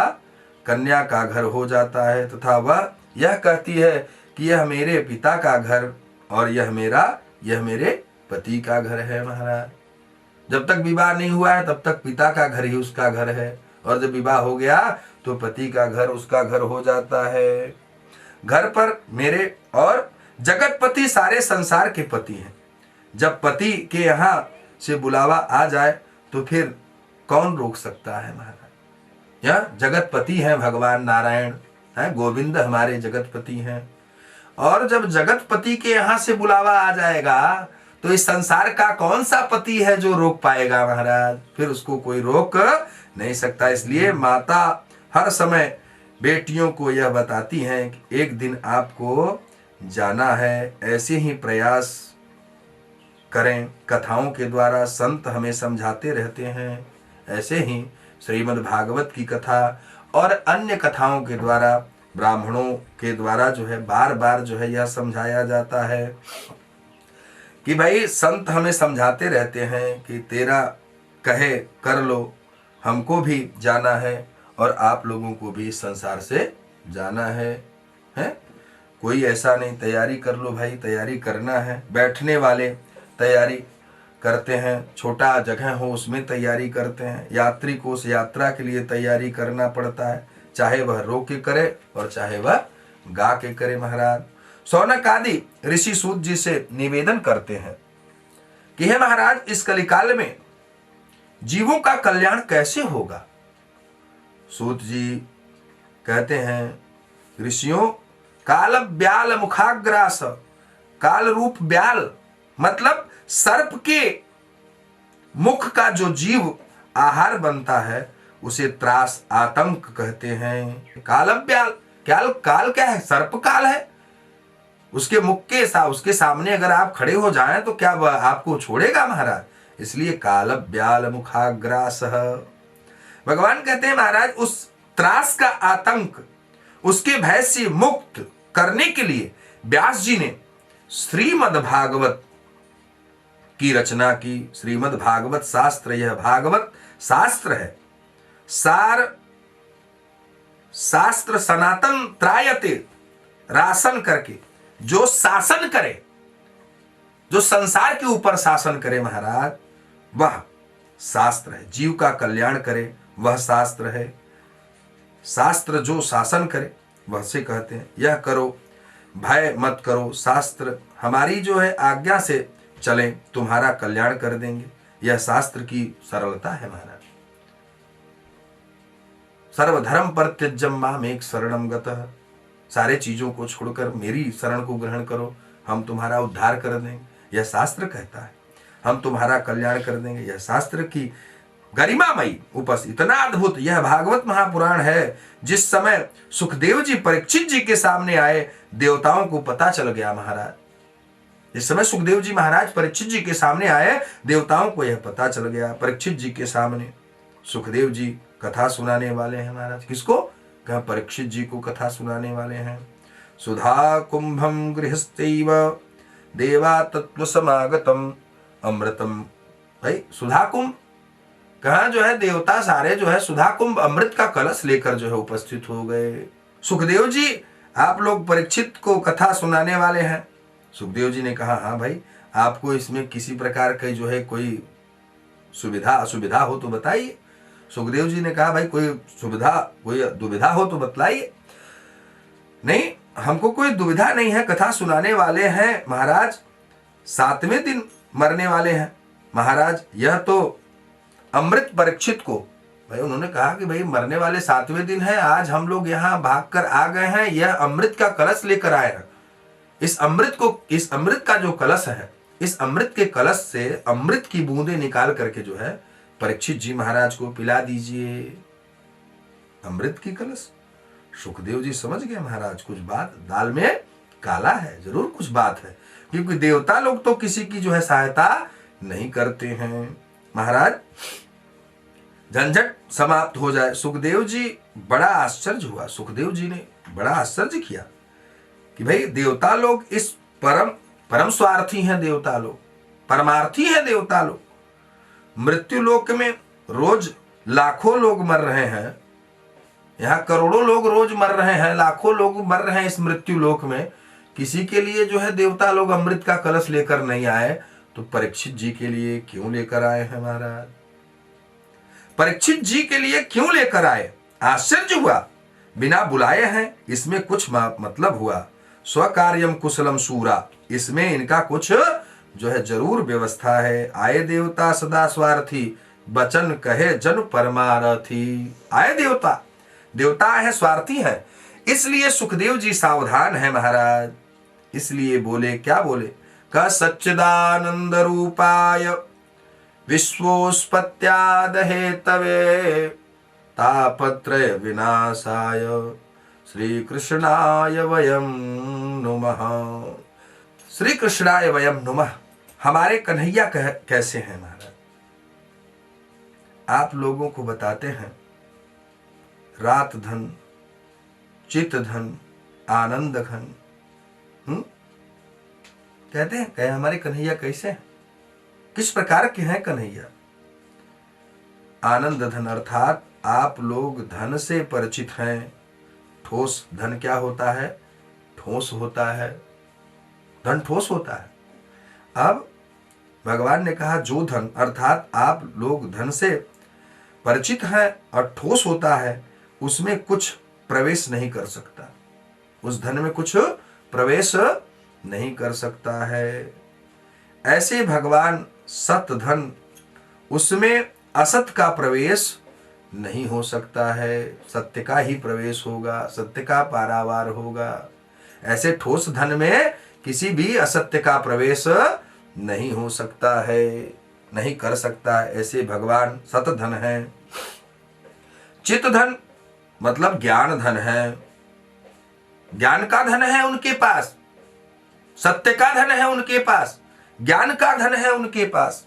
कन्या का घर हो जाता है, तथा वह यह कहती है कि यह मेरे पिता का घर और यह मेरे पति का घर है महाराज। जब तक विवाह नहीं हुआ है तब तक पिता का घर ही उसका घर है, और जब विवाह हो गया तो पति का घर उसका घर हो जाता है। घर पर मेरे और जगतपति सारे संसार के पति हैं। जब पति के यहाँ से बुलावा आ जाए तो फिर कौन रोक सकता है महाराज। यह जगतपति हैं भगवान नारायण, है गोविंद हमारे जगतपति हैं। और जब जगतपति के यहाँ से बुलावा आ जाएगा तो इस संसार का कौन सा पति है जो रोक पाएगा महाराज? फिर उसको कोई रोक नहीं सकता। इसलिए माता हर समय बेटियों को यह बताती हैं कि एक दिन आपको जाना है। ऐसे ही प्रयास करें। कथाओं के द्वारा संत हमें समझाते रहते हैं। ऐसे ही श्रीमद् भागवत की कथा और अन्य कथाओं के द्वारा, ब्राह्मणों के द्वारा जो है बार बार जो है यह समझाया जाता है कि भाई संत हमें समझाते रहते हैं कि तेरा कहे कर लो, हमको भी जाना है और आप लोगों को भी संसार से जाना है। कोई ऐसा नहीं, तैयारी कर लो भाई, तैयारी करना है। बैठने वाले तैयारी करते हैं, छोटा जगह हो उसमें तैयारी करते हैं। यात्री को उस यात्रा के लिए तैयारी करना पड़ता है, चाहे वह रो के करे और चाहे वह गा के करे महाराज। शौनक आदि ऋषि सूत जी से निवेदन करते हैं कि हे महाराज, इस कलिकाल में जीवों का कल्याण कैसे होगा। सूत जी कहते हैं, ऋषियों, काल ब्याल मुखाग्रास, काल रूप ब्याल मतलब सर्प के मुख का जो जीव आहार बनता है उसे त्रास, आतंक कहते हैं। काल ब्याल, काल क्या है? सर्प काल है। उसके मुख के उसके सामने अगर आप खड़े हो जाएं तो क्या वह आपको छोड़ेगा महाराज? इसलिए काल ब्याल मुखाग्रास। भगवान कहते हैं महाराज, उस त्रास का आतंक, उसके भय से मुक्त करने के लिए व्यास जी ने श्रीमद् भागवत की रचना की। श्रीमद् भागवत शास्त्र, यह भागवत शास्त्र है। सार शास्त्र सनातन त्रायते, राशन करके जो शासन करे, जो संसार के ऊपर शासन करे महाराज, वह शास्त्र है। जीव का कल्याण करे वह शास्त्र है। शास्त्र जो शासन करे, वह से कहते हैं यह करो, भय मत करो, शास्त्र हमारी जो है आज्ञा से चलें, तुम्हारा कल्याण कर देंगे। यह शास्त्र की सरलता है महाराज। सर्वधर्म परित्यज्यम मामेक शरणम गतः, सारे चीजों को छोड़कर मेरी शरण को ग्रहण करो, हम तुम्हारा उद्धार कर देंगे। यह शास्त्र कहता है हम तुम्हारा कल्याण कर देंगे। यह शास्त्र की गरिमामयी उपस्थिति, इतना अद्भुत यह भागवत महापुराण है। जिस समय सुखदेव जी परीक्षित जी के सामने आए, देवताओं को पता चल गया महाराज। जिस समय सुखदेव जी महाराज परीक्षित जी के सामने आए, देवताओं को यह पता चल गया। परीक्षित जी के सामने सुखदेव जी कथा सुनाने वाले हैं महाराज। किसको? कहा परीक्षित जी को कथा सुनाने वाले हैं। सुधा कुंभम गृहस्थैव देवा तत्व समागतम अमृतम। भाई सुधा कुंभ, कहा जो है देवता सारे जो है सुधा कुंभ अमृत का कलश लेकर जो है उपस्थित हो गए। सुखदेव जी आप लोग परीक्षित को कथा सुनाने वाले हैं। सुखदेव जी ने कहा हाँ भाई, आपको इसमें किसी प्रकार की जो है कोई सुविधा असुविधा हो तो बताइए। सुखदेव जी ने कहा भाई कोई सुविधा कोई दुविधा हो तो बतलाइए। नहीं, हमको कोई दुविधा नहीं है, कथा सुनाने वाले हैं महाराज, 7वें दिन मरने वाले हैं महाराज। यह तो अमृत परीक्षित को, भाई उन्होंने कहा कि भाई मरने वाले 7वें दिन है, आज हम लोग यहाँ भाग कर आ गए हैं, यह अमृत का कलश लेकर आए हैं। इस अमृत का जो कलश है, इस अमृत के कलश से अमृत की बूंदें निकाल करके जो है परीक्षित जी महाराज को पिला दीजिए। अमृत की कलश। सुखदेव जी समझ गए महाराज कुछ बात, दाल में काला है, जरूर कुछ बात है, क्योंकि देवता लोग तो किसी की जो है सहायता नहीं करते हैं महाराज। झंझट समाप्त हो जाए। सुखदेव जी बड़ा आश्चर्य हुआ। सुखदेव जी ने बड़ा आश्चर्य किया कि भाई देवता लोग इस परम स्वार्थी हैं, देवता लोग परमार्थी हैं। देवता लोग मृत्यु लोक में रोज लाखों लोग मर रहे हैं, यहाँ करोड़ों लोग रोज मर रहे हैं, लाखों लोग मर रहे हैं इस मृत्यु लोक में। किसी के लिए जो है देवता लोग अमृत का कलश लेकर नहीं आए, तो परीक्षित जी के लिए क्यों लेकर आए हैं महाराज? परीक्षित जी के लिए क्यों लेकर आए? आश्चर्य हुआ। बिना बुलाए हैं, इसमें कुछ मतलब हुआ। स्वकार्यम कुशलम सूरा, इसमें इनका कुछ जो है जरूर व्यवस्था है। आए देवता सदा स्वार्थी, बचन कहे जन परमारथी। आए देवता, देवता है स्वार्थी है, इसलिए सुखदेव जी सावधान है महाराज। इसलिए बोले, क्या बोले? क सच्चिदानंद रूपाय विश्वोत्पत्त्याद हेतवे तापत्रय विनाशाय श्री कृष्णाय वयम नुमः। श्री कृष्णाय वयम नुमः। हमारे कन्हैया कैसे हैं महाराज? आप लोगों को बताते हैं, रात धन, चित धन, आनंद घन। कहते हैं कहे हमारे कन्हैया कैसे हैं, किस प्रकार के हैं कन्हैया? आनंद धन अर्थात आप लोग धन से परिचित हैं। ठोस धन क्या होता है? ठोस होता है, धन ठोस होता है। अब भगवान ने कहा जो धन अर्थात आप लोग धन से परिचित हैं और ठोस होता है, उसमें कुछ प्रवेश नहीं कर सकता, उस धन में कुछ प्रवेश नहीं कर सकता है। ऐसे भगवान सत धन, उसमें असत का प्रवेश नहीं हो सकता है, सत्य का ही प्रवेश होगा, सत्य का पारावार होगा। ऐसे ठोस धन में किसी भी असत्य का प्रवेश नहीं हो सकता है, नहीं कर सकता। ऐसे भगवान सत धन है। चित धन मतलब ज्ञान धन है, ज्ञान का धन है उनके पास, सत्य का धन है उनके पास, ज्ञान का धन है उनके पास,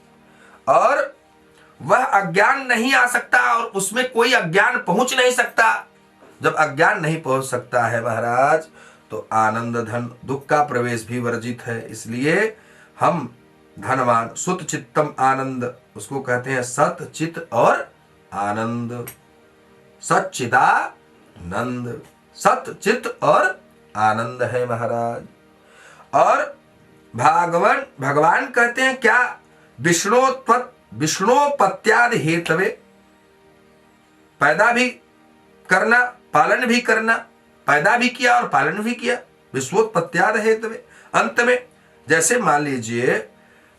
और वह अज्ञान नहीं आ सकता और उसमें कोई अज्ञान पहुंच नहीं सकता। जब अज्ञान नहीं पहुंच सकता है महाराज, तो आनंद धन, दुख का प्रवेश भी वर्जित है। इसलिए हम धनवान, सुत चित्तम आनंद, उसको कहते हैं सत चित और आनंद। सच्चिदानंद, सत चित और आनंद है महाराज। और भगवान कहते हैं क्या? विष्णोपत्यादि हेतवे, पैदा भी करना, पालन भी करना, पैदा भी किया और पालन भी किया। विश्वोत्पत्त्यादि हेतवे, अंत में जैसे मान लीजिए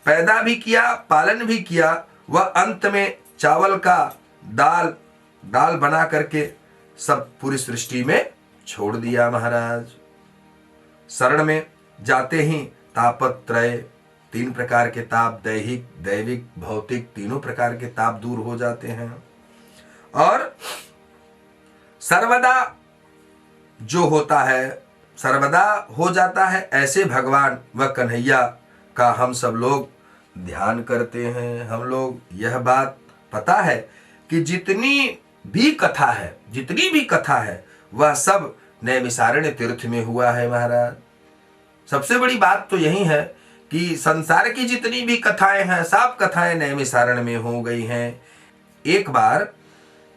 पैदा भी किया, पालन भी किया, वह अंत में चावल का दाल बना करके सब पूरी सृष्टि में छोड़ दिया महाराज। शरण में जाते ही तापत्रय, 3 प्रकार के ताप, दैहिक, दैविक, भौतिक, तीनों प्रकार के ताप दूर हो जाते हैं। और सर्वदा जो होता है सर्वदा हो जाता है, ऐसे भगवान व कन्हैया का हम सब लोग ध्यान करते हैं। हम लोग यह बात पता है कि जितनी भी कथा है वह सब नैमिषारण्य तीर्थ में हुआ है महाराज। सबसे बड़ी बात तो यही है कि संसार की जितनी भी कथाएं हैं सब कथाएं नैमिषारण्य में हो गई हैं। एक बार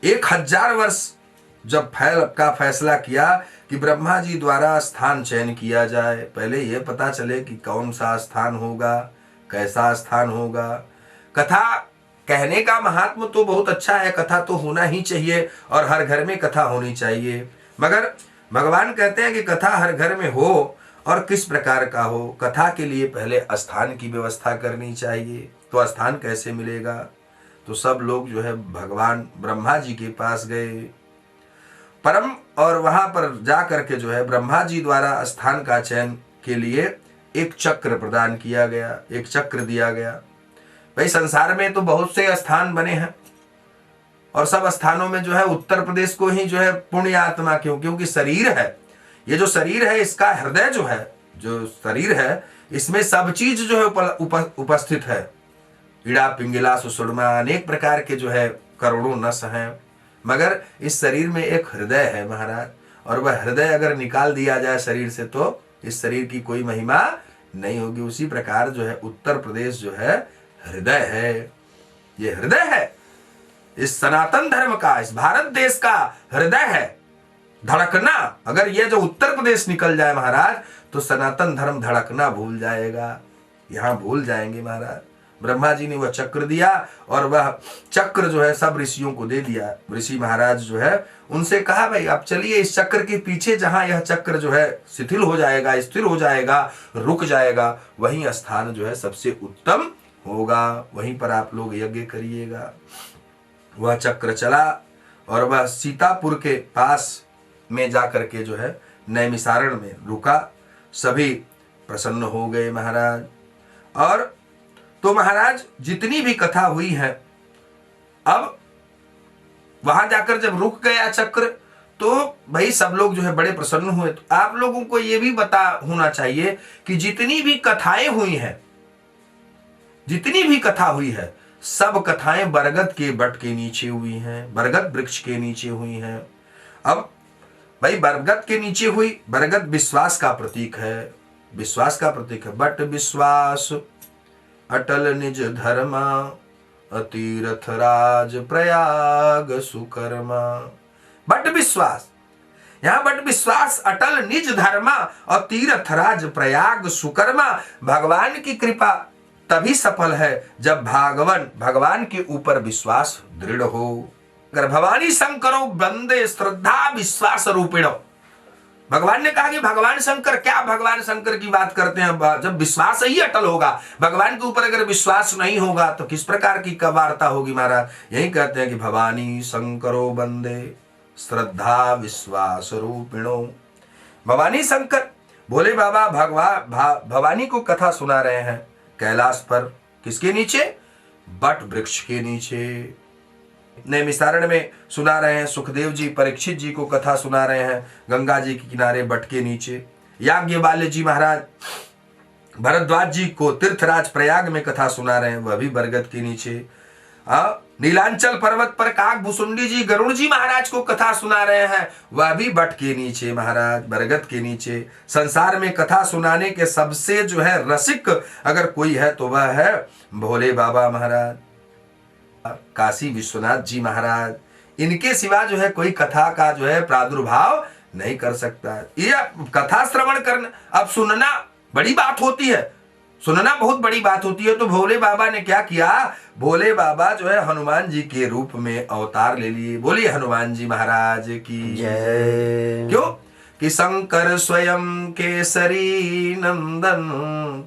1000 वर्ष जब फैसला किया कि ब्रह्मा जी द्वारा स्थान चयन किया जाए, पहले यह पता चले कि कौन सा स्थान होगा, कैसा स्थान होगा। कथा कहने का महात्म तो बहुत अच्छा है, कथा तो होना ही चाहिए और हर घर में कथा होनी चाहिए, मगर भगवान कहते हैं कि कथा हर घर में हो और किस प्रकार का हो। कथा के लिए पहले स्थान की व्यवस्था करनी चाहिए। तो स्थान कैसे मिलेगा? तो सब लोग जो है भगवान ब्रह्मा जी के पास गए परम, और वहां पर जा करके जो है ब्रह्मा जी द्वारा स्थान का चयन के लिए एक चक्र प्रदान किया गया, एक चक्र दिया गया। भाई संसार में तो बहुत से स्थान बने हैं और सब स्थानों में जो है उत्तर प्रदेश को ही जो है पुण्य आत्मा क्योंकि शरीर है, ये जो शरीर है इसका हृदय जो है, जो शरीर है इसमें सब चीज जो है उपस्थित है। ईड़ा पिंगला सुषुम्ना अनेक प्रकार के जो है करोड़ों नस हैं, मगर इस शरीर में एक हृदय है महाराज, और वह हृदय अगर निकाल दिया जाए शरीर से तो इस शरीर की कोई महिमा नहीं होगी। उसी प्रकार जो है उत्तर प्रदेश जो है हृदय है, ये हृदय है इस सनातन धर्म का, इस भारत देश का हृदय है। धड़कना अगर ये जो उत्तर प्रदेश निकल जाए महाराज तो सनातन धर्म धड़कना भूल जाएगा, यहां भूल जाएंगे महाराज। ब्रह्मा जी ने वह चक्र दिया और वह चक्र जो है सब ऋषियों को दे दिया। ऋषि महाराज जो है उनसे कहा भाई आप चलिए इस चक्र के पीछे जहां यह चक्र जो है शिथिल हो जाएगा, स्थिर हो जाएगा, रुक जाएगा, वहीं स्थान जो है सबसे उत्तम होगा, वहीं पर आप लोग यज्ञ करिएगा। वह चक्र चला और वह सीतापुर के पास में जाकर के जो है नैमिषारण्य में रुका। सभी प्रसन्न हो गए महाराज। और तो महाराज जितनी भी कथा हुई है, अब वहां जाकर जब रुक गया चक्र तो भाई सब लोग जो है बड़े प्रसन्न हुए। तो आप लोगों को यह भी पता होना चाहिए कि जितनी भी कथाएं हुई हैं, जितनी भी कथा हुई है, सब कथाएं बरगद के बट के नीचे हुई हैं, बरगद वृक्ष के नीचे हुई हैं। अब भाई बरगद के नीचे हुई, बरगद विश्वास का प्रतीक है, विश्वास का प्रतीक है। बट विश्वास अटल निज धर्मा, तीर्थ राज प्रयाग सुकर्मा। बट विश्वास, यहां बट विश्वास अटल निज धर्मा और तीर्थ राज प्रयाग सुकर्मा। भगवान की कृपा तभी सफल है जब भगवान के ऊपर विश्वास दृढ़ हो। अगर भवानी शंकरो बंदे श्रद्धा विश्वास रूपिणो, भगवान ने कहा कि भगवान शंकर, क्या भगवान शंकर की बात करते हैं, जब विश्वास ही अटल होगा, भगवान के ऊपर अगर विश्वास नहीं होगा तो किस प्रकार की वार्ता होगी महाराज। यही कहते हैं कि भवानी शंकरो बंदे श्रद्धा विश्वास रूपिणो। भवानी शंकर भोले बाबा भवानी को कथा सुना रहे हैं कैलाश पर, किसके नीचे? बट वृक्ष के नीचे। नैमिषारण्य में सुना रहे हैं, सुखदेव जी परीक्षित जी को कथा सुना रहे हैं गंगा जी के किनारे बट के नीचे। याज्ञवल्क्य जी महाराज भरद्वाज जी को तीर्थराज प्रयाग में कथा सुना रहे हैं, वह भी बरगद के नीचे। नीलांचल पर्वत पर काकभुसुंडी जी गरुड़ जी महाराज को कथा सुना रहे हैं, वह भी बट के नीचे महाराज, बरगद के नीचे। संसार में कथा सुनाने के सबसे जो है रसिक अगर कोई है तो वह है भोले बाबा महाराज, काशी विश्वनाथ जी महाराज। इनके सिवा जो है कोई कथा का जो है प्रादुर्भाव नहीं कर सकता। यह कथा श्रवण करना, अब सुनना बड़ी बात होती है, सुनना बहुत बड़ी बात होती है। तो भोले बाबा ने क्या किया, भोले बाबा जो है हनुमान जी के रूप में अवतार ले लिए। बोलिए हनुमान जी महाराज की जय। क्यों? कि शंकर स्वयं केसरी नंदन,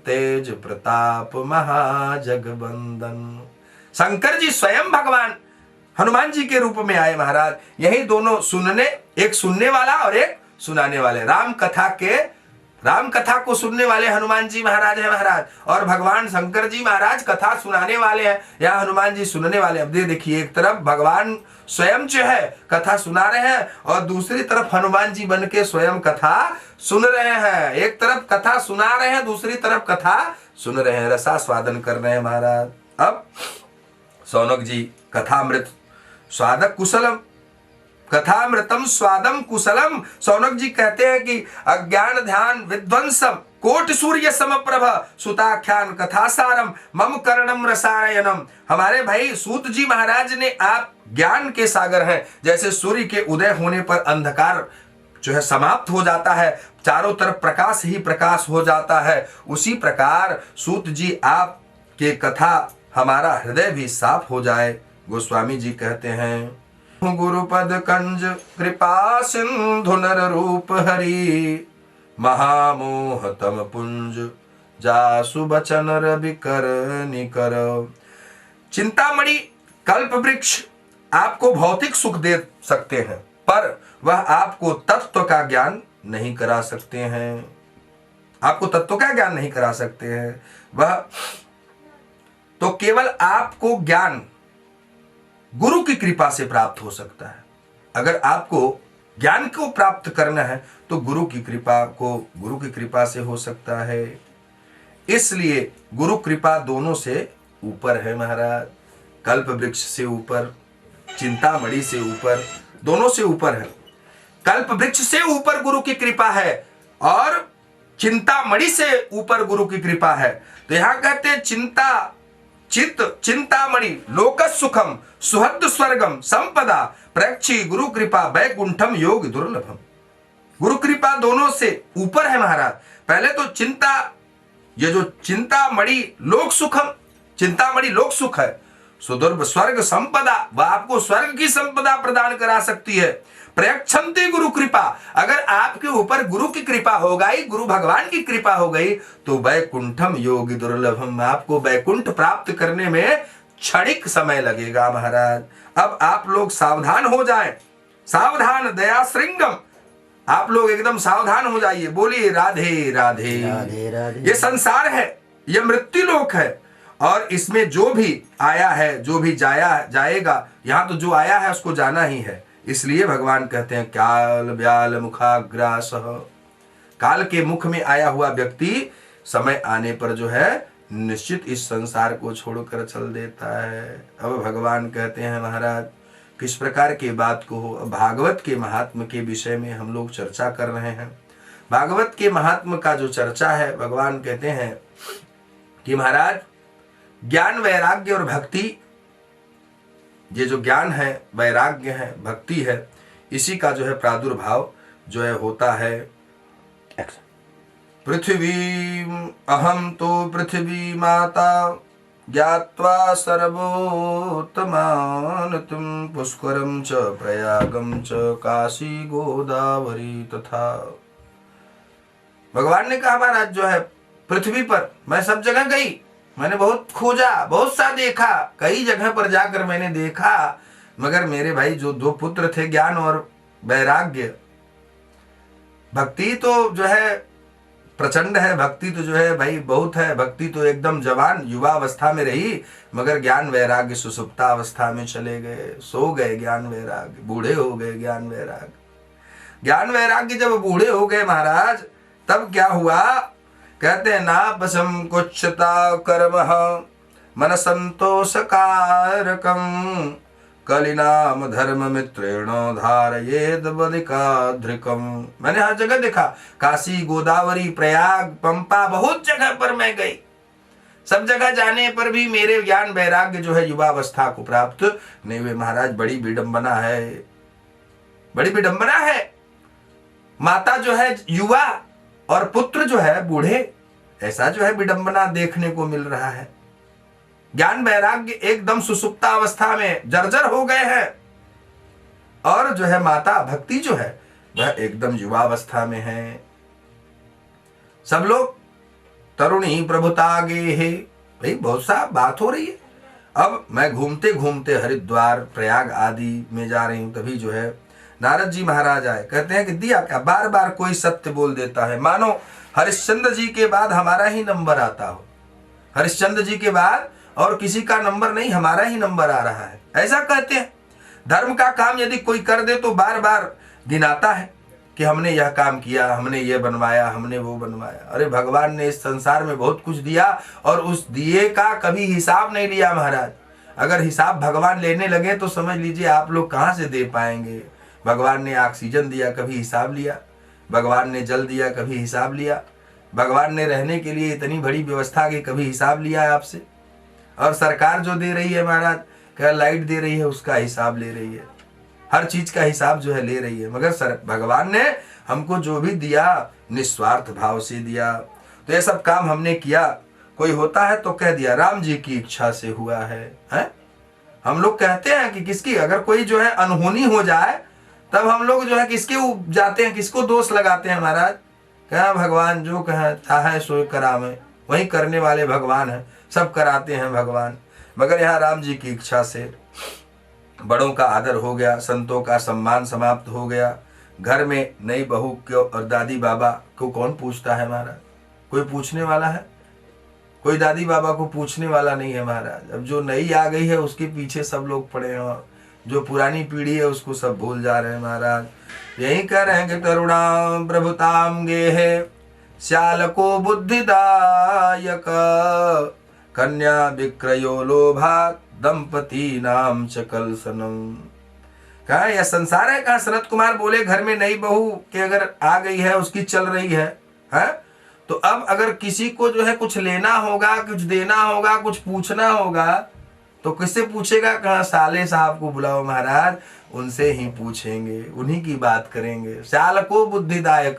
तेज प्रताप महाजगबंदन। शंकर जी स्वयं भगवान हनुमान जी के रूप में आए महाराज। यही दोनों सुनने, एक सुनने वाला और एक सुनाने वाले, राम कथा को सुनने वाले हनुमान जी महाराज है महाराज, और भगवान शंकर जी महाराज कथा सुनाने वाले हैं, या हनुमान जी सुनने वाले। अब देखिए, एक तरफ भगवान स्वयं जो है कथा सुना रहे हैं, और दूसरी तरफ हनुमान जी बन के स्वयं कथा सुन रहे हैं। एक तरफ कथा सुना रहे हैं, दूसरी तरफ कथा सुन रहे हैं, रसास्वादन कर रहे हैं महाराज। अब शौनक जी कथामृत स्वादक कुशलम, कथामृतम स्वादम कुशलम। शौनक जी कहते हैं कि अज्ञान ध्यान विध्वंसम, कोट सूर्य समप्रभ, सुताख्यान कथासारम, मम कर्णम रसायनम। हमारे भाई सूत जी महाराज ने, आप ज्ञान के सागर हैं। जैसे सूर्य के उदय होने पर अंधकार जो है समाप्त हो जाता है, चारों तरफ प्रकाश ही प्रकाश हो जाता है, उसी प्रकार सूत जी आप के कथा हमारा हृदय भी साफ हो जाए। गोस्वामी जी कहते हैं, गुरुपद कंज कृपा सिंधु नर रूप हरि, महामोह तम पुंज जासु बचन रवि कर निकर। चिंतामणि कल्प वृक्ष आपको भौतिक सुख दे सकते हैं, पर वह आपको तत्व का ज्ञान नहीं करा सकते हैं। आपको तत्व का ज्ञान नहीं करा सकते हैं। वह तो केवल आपको ज्ञान गुरु की कृपा से प्राप्त हो सकता है। अगर आपको ज्ञान को प्राप्त करना है तो गुरु की कृपा से हो सकता है। इसलिए गुरु कृपा दोनों से ऊपर है महाराज। कल्प वृक्ष से ऊपर, चिंतामणि से ऊपर, दोनों से ऊपर है। कल्प वृक्ष से ऊपर गुरु की कृपा है और चिंतामणि से ऊपर गुरु की कृपा है। तो यहां कहते हैं चिंतामणि लोकस सुखम सुहद स्वर्गम संपदा, प्रक्षी गुरु कृपा वैकुंठम योग दुर्लभम। गुरु कृपा दोनों से ऊपर है महाराज। पहले तो ये जो चिंतामणि लोक सुखम, चिंतामणि लोक सुख है। सुदुर्भ स्वर्ग संपदा, वह आपको स्वर्ग की संपदा प्रदान करा सकती है। प्रयक्षंती गुरु कृपा, अगर आपके ऊपर गुरु की कृपा हो गई, गुरु भगवान की कृपा हो गई, तो वैकुंठम योग दुर्लभम, आपको वैकुंठ प्राप्त करने में क्षणिक समय लगेगा महाराज। अब आप लोग सावधान हो जाएं, सावधान दया श्रृंगम, आप लोग एकदम सावधान हो जाइए। बोलिए राधे राधे राधे राधे। ये संसार है, ये मृत्यु लोक है, और इसमें जो भी आया है, जो भी जाएगा, यहाँ तो जो आया है उसको जाना ही है। इसलिए भगवान कहते हैं काल व्याल मुखाग्रास, काल के मुख में आया हुआ व्यक्ति समय आने पर जो है निश्चित इस संसार को छोड़कर चल देता है। अब भगवान कहते हैं महाराज किस प्रकार की बात को हो। भागवत के महात्म के विषय में हम लोग चर्चा कर रहे हैं। भागवत के महात्म का जो चर्चा है, भगवान कहते हैं कि महाराज ज्ञान वैराग्य और भक्ति, ये जो ज्ञान है, वैराग्य है, भक्ति है, इसी का जो है प्रादुर्भाव जो है होता है। पृथ्वी अहम तो पृथ्वी माता, ज्ञात्वा सर्वोत्तमान तुम, पुष्करम च प्रयागम च काशी गोदावरी तथा। भगवान ने कहा महाराज जो है पृथ्वी पर मैं सब जगह गई, मैंने बहुत खोजा, बहुत सा देखा, कई जगह पर जाकर मैंने देखा, मगर मेरे भाई जो दो पुत्र थे ज्ञान और वैराग्य, भक्ति तो जो है प्रचंड है, भक्ति तो जो है भाई बहुत है, भक्ति तो एकदम जवान युवा अवस्था में रही, मगर ज्ञान वैराग्य सुसुप्ता अवस्था में चले गए, सो गए ज्ञान वैराग्य, बूढ़े हो गए ज्ञान वैराग्य। ज्ञान वैराग्य जब बूढ़े हो गए महाराज, तब क्या हुआ, कहते हैं नापसम कुच्छता कर्म मन संतोष कारकम, कलिनाम धर्म मित्रेण धारयेद बलिकाधृकम। मैंने हर जगह देखा, काशी गोदावरी प्रयाग पंपा, बहुत जगह पर मैं गई, सब जगह जाने पर भी मेरे ज्ञान वैराग्य जो है युवावस्था को प्राप्त नहीं हुए महाराज। बड़ी विडंबना है, बड़ी विडंबना है। माता जो है युवा और पुत्र जो है बूढ़े, ऐसा जो है विडंबना देखने को मिल रहा है। ज्ञान वैराग्य एकदम सुसुप्ता अवस्था में जर्जर हो गए हैं, और जो है माता भक्ति जो है वह एकदम युवावस्था में है। सब लोग तरुणी प्रभुतागे है। भाई बहुत सा बात हो रही है। अब मैं घूमते घूमते हरिद्वार प्रयाग आदि में जा रही हूं, तभी जो है नारद जी महाराज आए। कहते हैं कि दिया क्या, बार बार कोई सत्य बोल देता है, मानो हरिश्चंद्र जी के बाद हमारा ही नंबर आता हो। हरिश्चंद्र जी के बाद और किसी का नंबर नहीं, हमारा ही नंबर आ रहा है, ऐसा कहते हैं। धर्म का काम यदि कोई कर दे तो बार बार गिनाता है कि हमने यह काम किया, हमने ये बनवाया, हमने वो बनवाया। अरे भगवान ने इस संसार में बहुत कुछ दिया और उस दिए का कभी हिसाब नहीं लिया महाराज। अगर हिसाब भगवान लेने लगे तो समझ लीजिए आप लोग कहाँ से दे पाएंगे। भगवान ने ऑक्सीजन दिया, कभी हिसाब लिया? भगवान ने जल दिया, कभी हिसाब लिया? भगवान ने रहने के लिए इतनी बड़ी व्यवस्था की, कभी हिसाब लिया है आपसे? और सरकार जो दे रही है महाराज, क्या लाइट दे रही है, उसका हिसाब ले रही है, हर चीज का हिसाब जो है ले रही है। मगर भगवान ने हमको जो भी दिया निस्वार्थ भाव से दिया। तो ये सब काम हमने किया। कोई होता है तो कह दिया राम जी की इच्छा से हुआ है? हम लोग कहते हैं कि किसकी, अगर कोई जो है अनहोनी हो जाए तब हम लोग जो है किसके जाते हैं, किसको दोष लगाते हैं महाराज? क्या भगवान जो कहे चाहे सो करावे, वही करने वाले भगवान है, सब कराते हैं भगवान। मगर यहाँ राम जी की इच्छा से बड़ों का आदर हो गया, संतों का सम्मान समाप्त हो गया। घर में नई बहू को और दादी बाबा को कौन पूछता है महाराज? कोई पूछने वाला है? कोई दादी बाबा को पूछने वाला नहीं है महाराज। अब जो नई आ गई है उसके पीछे सब लोग पड़े हैं, जो पुरानी पीढ़ी है उसको सब भूल जा रहे हैं महाराज। यही कह रहे हैं कि तरुणाम प्रभुताम गे है, श्यालको बुद्धिदायक, कन्या विक्रयो लोभात, दंपति नाम चकल सनम। कहा यह संसार है? कहा सनत कुमार बोले घर में नई बहू के अगर आ गई है, उसकी चल रही है, तो अब अगर किसी को जो है कुछ लेना होगा, कुछ देना होगा, कुछ पूछना होगा तो किससे पूछेगा? कहा साले साहब को बुलाओ महाराज, उनसे ही पूछेंगे, उन्हीं की बात करेंगे। सालको बुद्धिदायक,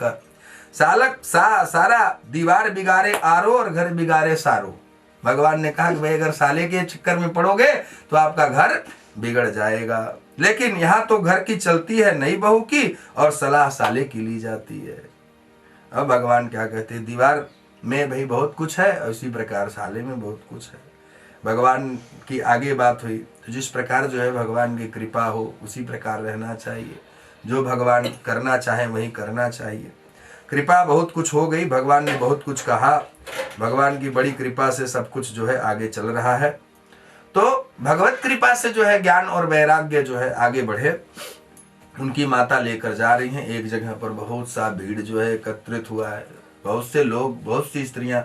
सालक सारा दीवार बिगाड़े आरो और घर बिगाड़े सारो। भगवान ने कहा कि भाई अगर साले के चक्कर में पड़ोगे तो आपका घर बिगड़ जाएगा। लेकिन यहाँ तो घर की चलती है नई बहू की और सलाह साले की ली जाती है। अब भगवान क्या कहते हैं, दीवार में भाई बहुत कुछ है, उसी प्रकार साले में बहुत कुछ है। भगवान की आगे बात हुई तो जिस प्रकार जो है भगवान की कृपा हो उसी प्रकार रहना चाहिए। जो भगवान करना चाहे वही करना चाहिए। कृपा बहुत कुछ हो गई, भगवान ने बहुत कुछ कहा, भगवान की बड़ी कृपा से सब कुछ जो है आगे चल रहा है। तो भगवत कृपा से जो है ज्ञान और वैराग्य जो है आगे बढ़े। उनकी माता लेकर जा रही हैं। एक जगह पर बहुत सा भीड़ जो है एकत्रित हुआ है, बहुत से लोग, बहुत सी स्त्रियां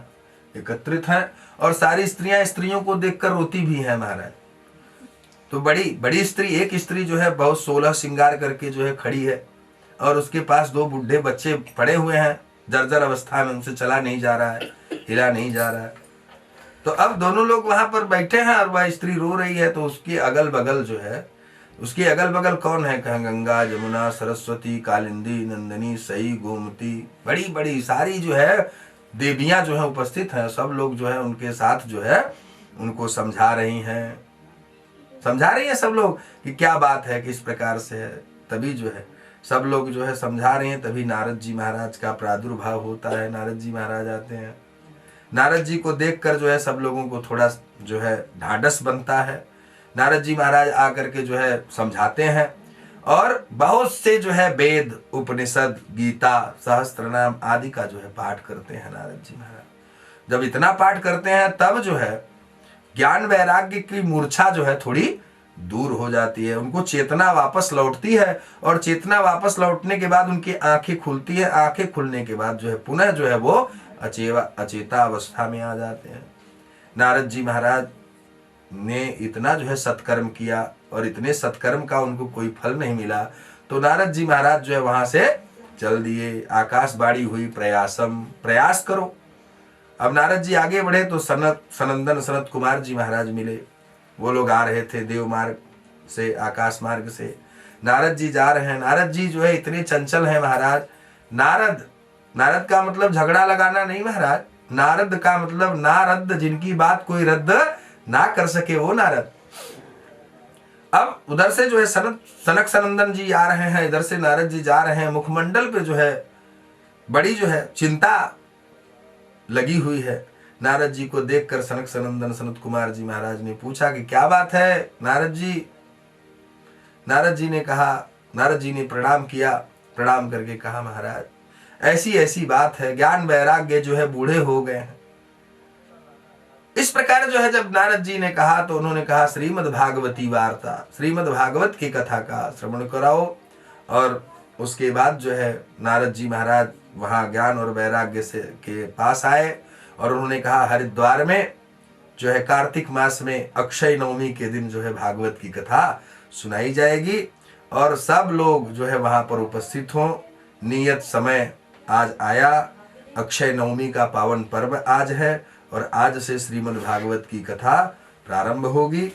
एकत्रित हैं और सारी स्त्रियां स्त्रियों को देखकर रोती भी हैं महाराज। तो बड़ी बड़ी स्त्री, एक स्त्री जो है बहुत 16 श्रृंगार करके जो है खड़ी है और उसके पास 2 बुढ़े बच्चे पड़े हुए हैं जर्जर अवस्था में, उनसे चला नहीं जा रहा है, हिला नहीं जा रहा है। तो अब दोनों लोग वहां पर बैठे हैं और वह स्त्री रो रही है। तो उसके अगल बगल जो है, उसके अगल बगल कौन है? कहें गंगा, जमुना, सरस्वती, कालिंदी, नंदिनी, सई, गोमती, बड़ी बड़ी सारी जो है देवियां जो है उपस्थित हैं। सब लोग जो है उनके साथ जो है उनको समझा रही हैं सब लोग कि क्या बात है, किस प्रकार से है। तभी जो है सब लोग जो है समझा रहे हैं। तभी नारद जी महाराज का प्रादुर्भाव होता है। नारद जी महाराज आते हैं। नारद जी को देखकर जो है सब लोगों को थोड़ा जो है ढाढ़स बनता है। नारद जी महाराज आकर के जो है समझाते हैं और बहुत से जो है वेद, उपनिषद, गीता, सहस्त्रनाम आदि का जो है पाठ करते हैं नारद जी महाराज। जब इतना पाठ करते हैं तब जो है ज्ञान वैराग्य की मूर्छा जो है थोड़ी दूर हो जाती है, उनको चेतना वापस लौटती है और चेतना वापस लौटने के बाद उनकी आंखें खुलती है। आंखें खुलने के बाद जो है पुनः जो है वो अचेता अवस्था में आ जाते हैं। नारद जी महाराज ने इतना जो है सत्कर्म किया और इतने सत्कर्म का उनको कोई फल नहीं मिला, तो नारद जी महाराज जो है वहां से चल दिए। आकाशवाणी हुई प्रयासम, प्रयास करो। अब नारद जी आगे बढ़े तो सनंदन कुमार जी महाराज मिले। वो लोग आ रहे थे देव मार्ग से, आकाश मार्ग से। नारद जी जा रहे हैं। नारद जी जो है इतने चंचल हैं महाराज। नारद का मतलब झगड़ा लगाना नहीं महाराज। नारद का मतलब नारद, जिनकी बात कोई रद्द ना कर सके वो नारद। अब उधर से जो है सनक सनंदन जी आ रहे हैं, इधर से नारद जी जा रहे हैं। मुखमंडल पे जो है बड़ी जो है चिंता लगी हुई है। नारद जी को देखकर सनक सनंदन सनत कुमार जी महाराज ने पूछा कि क्या बात है नारद जी। नारद जी ने कहा, नारद जी ने प्रणाम किया, प्रणाम करके कहा महाराज ऐसी ऐसी बात है, ज्ञान वैराग्य जो है बूढ़े हो गए हैं। इस प्रकार जो है जब नारद जी ने कहा तो उन्होंने कहा श्रीमद् भागवती वार्ता, श्रीमद् भागवत की कथा का श्रवण कराओ। और उसके बाद जो है नारद जी महाराज वहां ज्ञान और वैराग्य से के पास आए और उन्होंने कहा हरिद्वार में जो है कार्तिक मास में अक्षय नवमी के दिन जो है भागवत की कथा सुनाई जाएगी और सब लोग जो है वहां पर उपस्थित हों। नियत समय आज आया, अक्षय नवमी का पावन पर्व आज है और आज से श्रीमद् भागवत की कथा प्रारंभ होगी।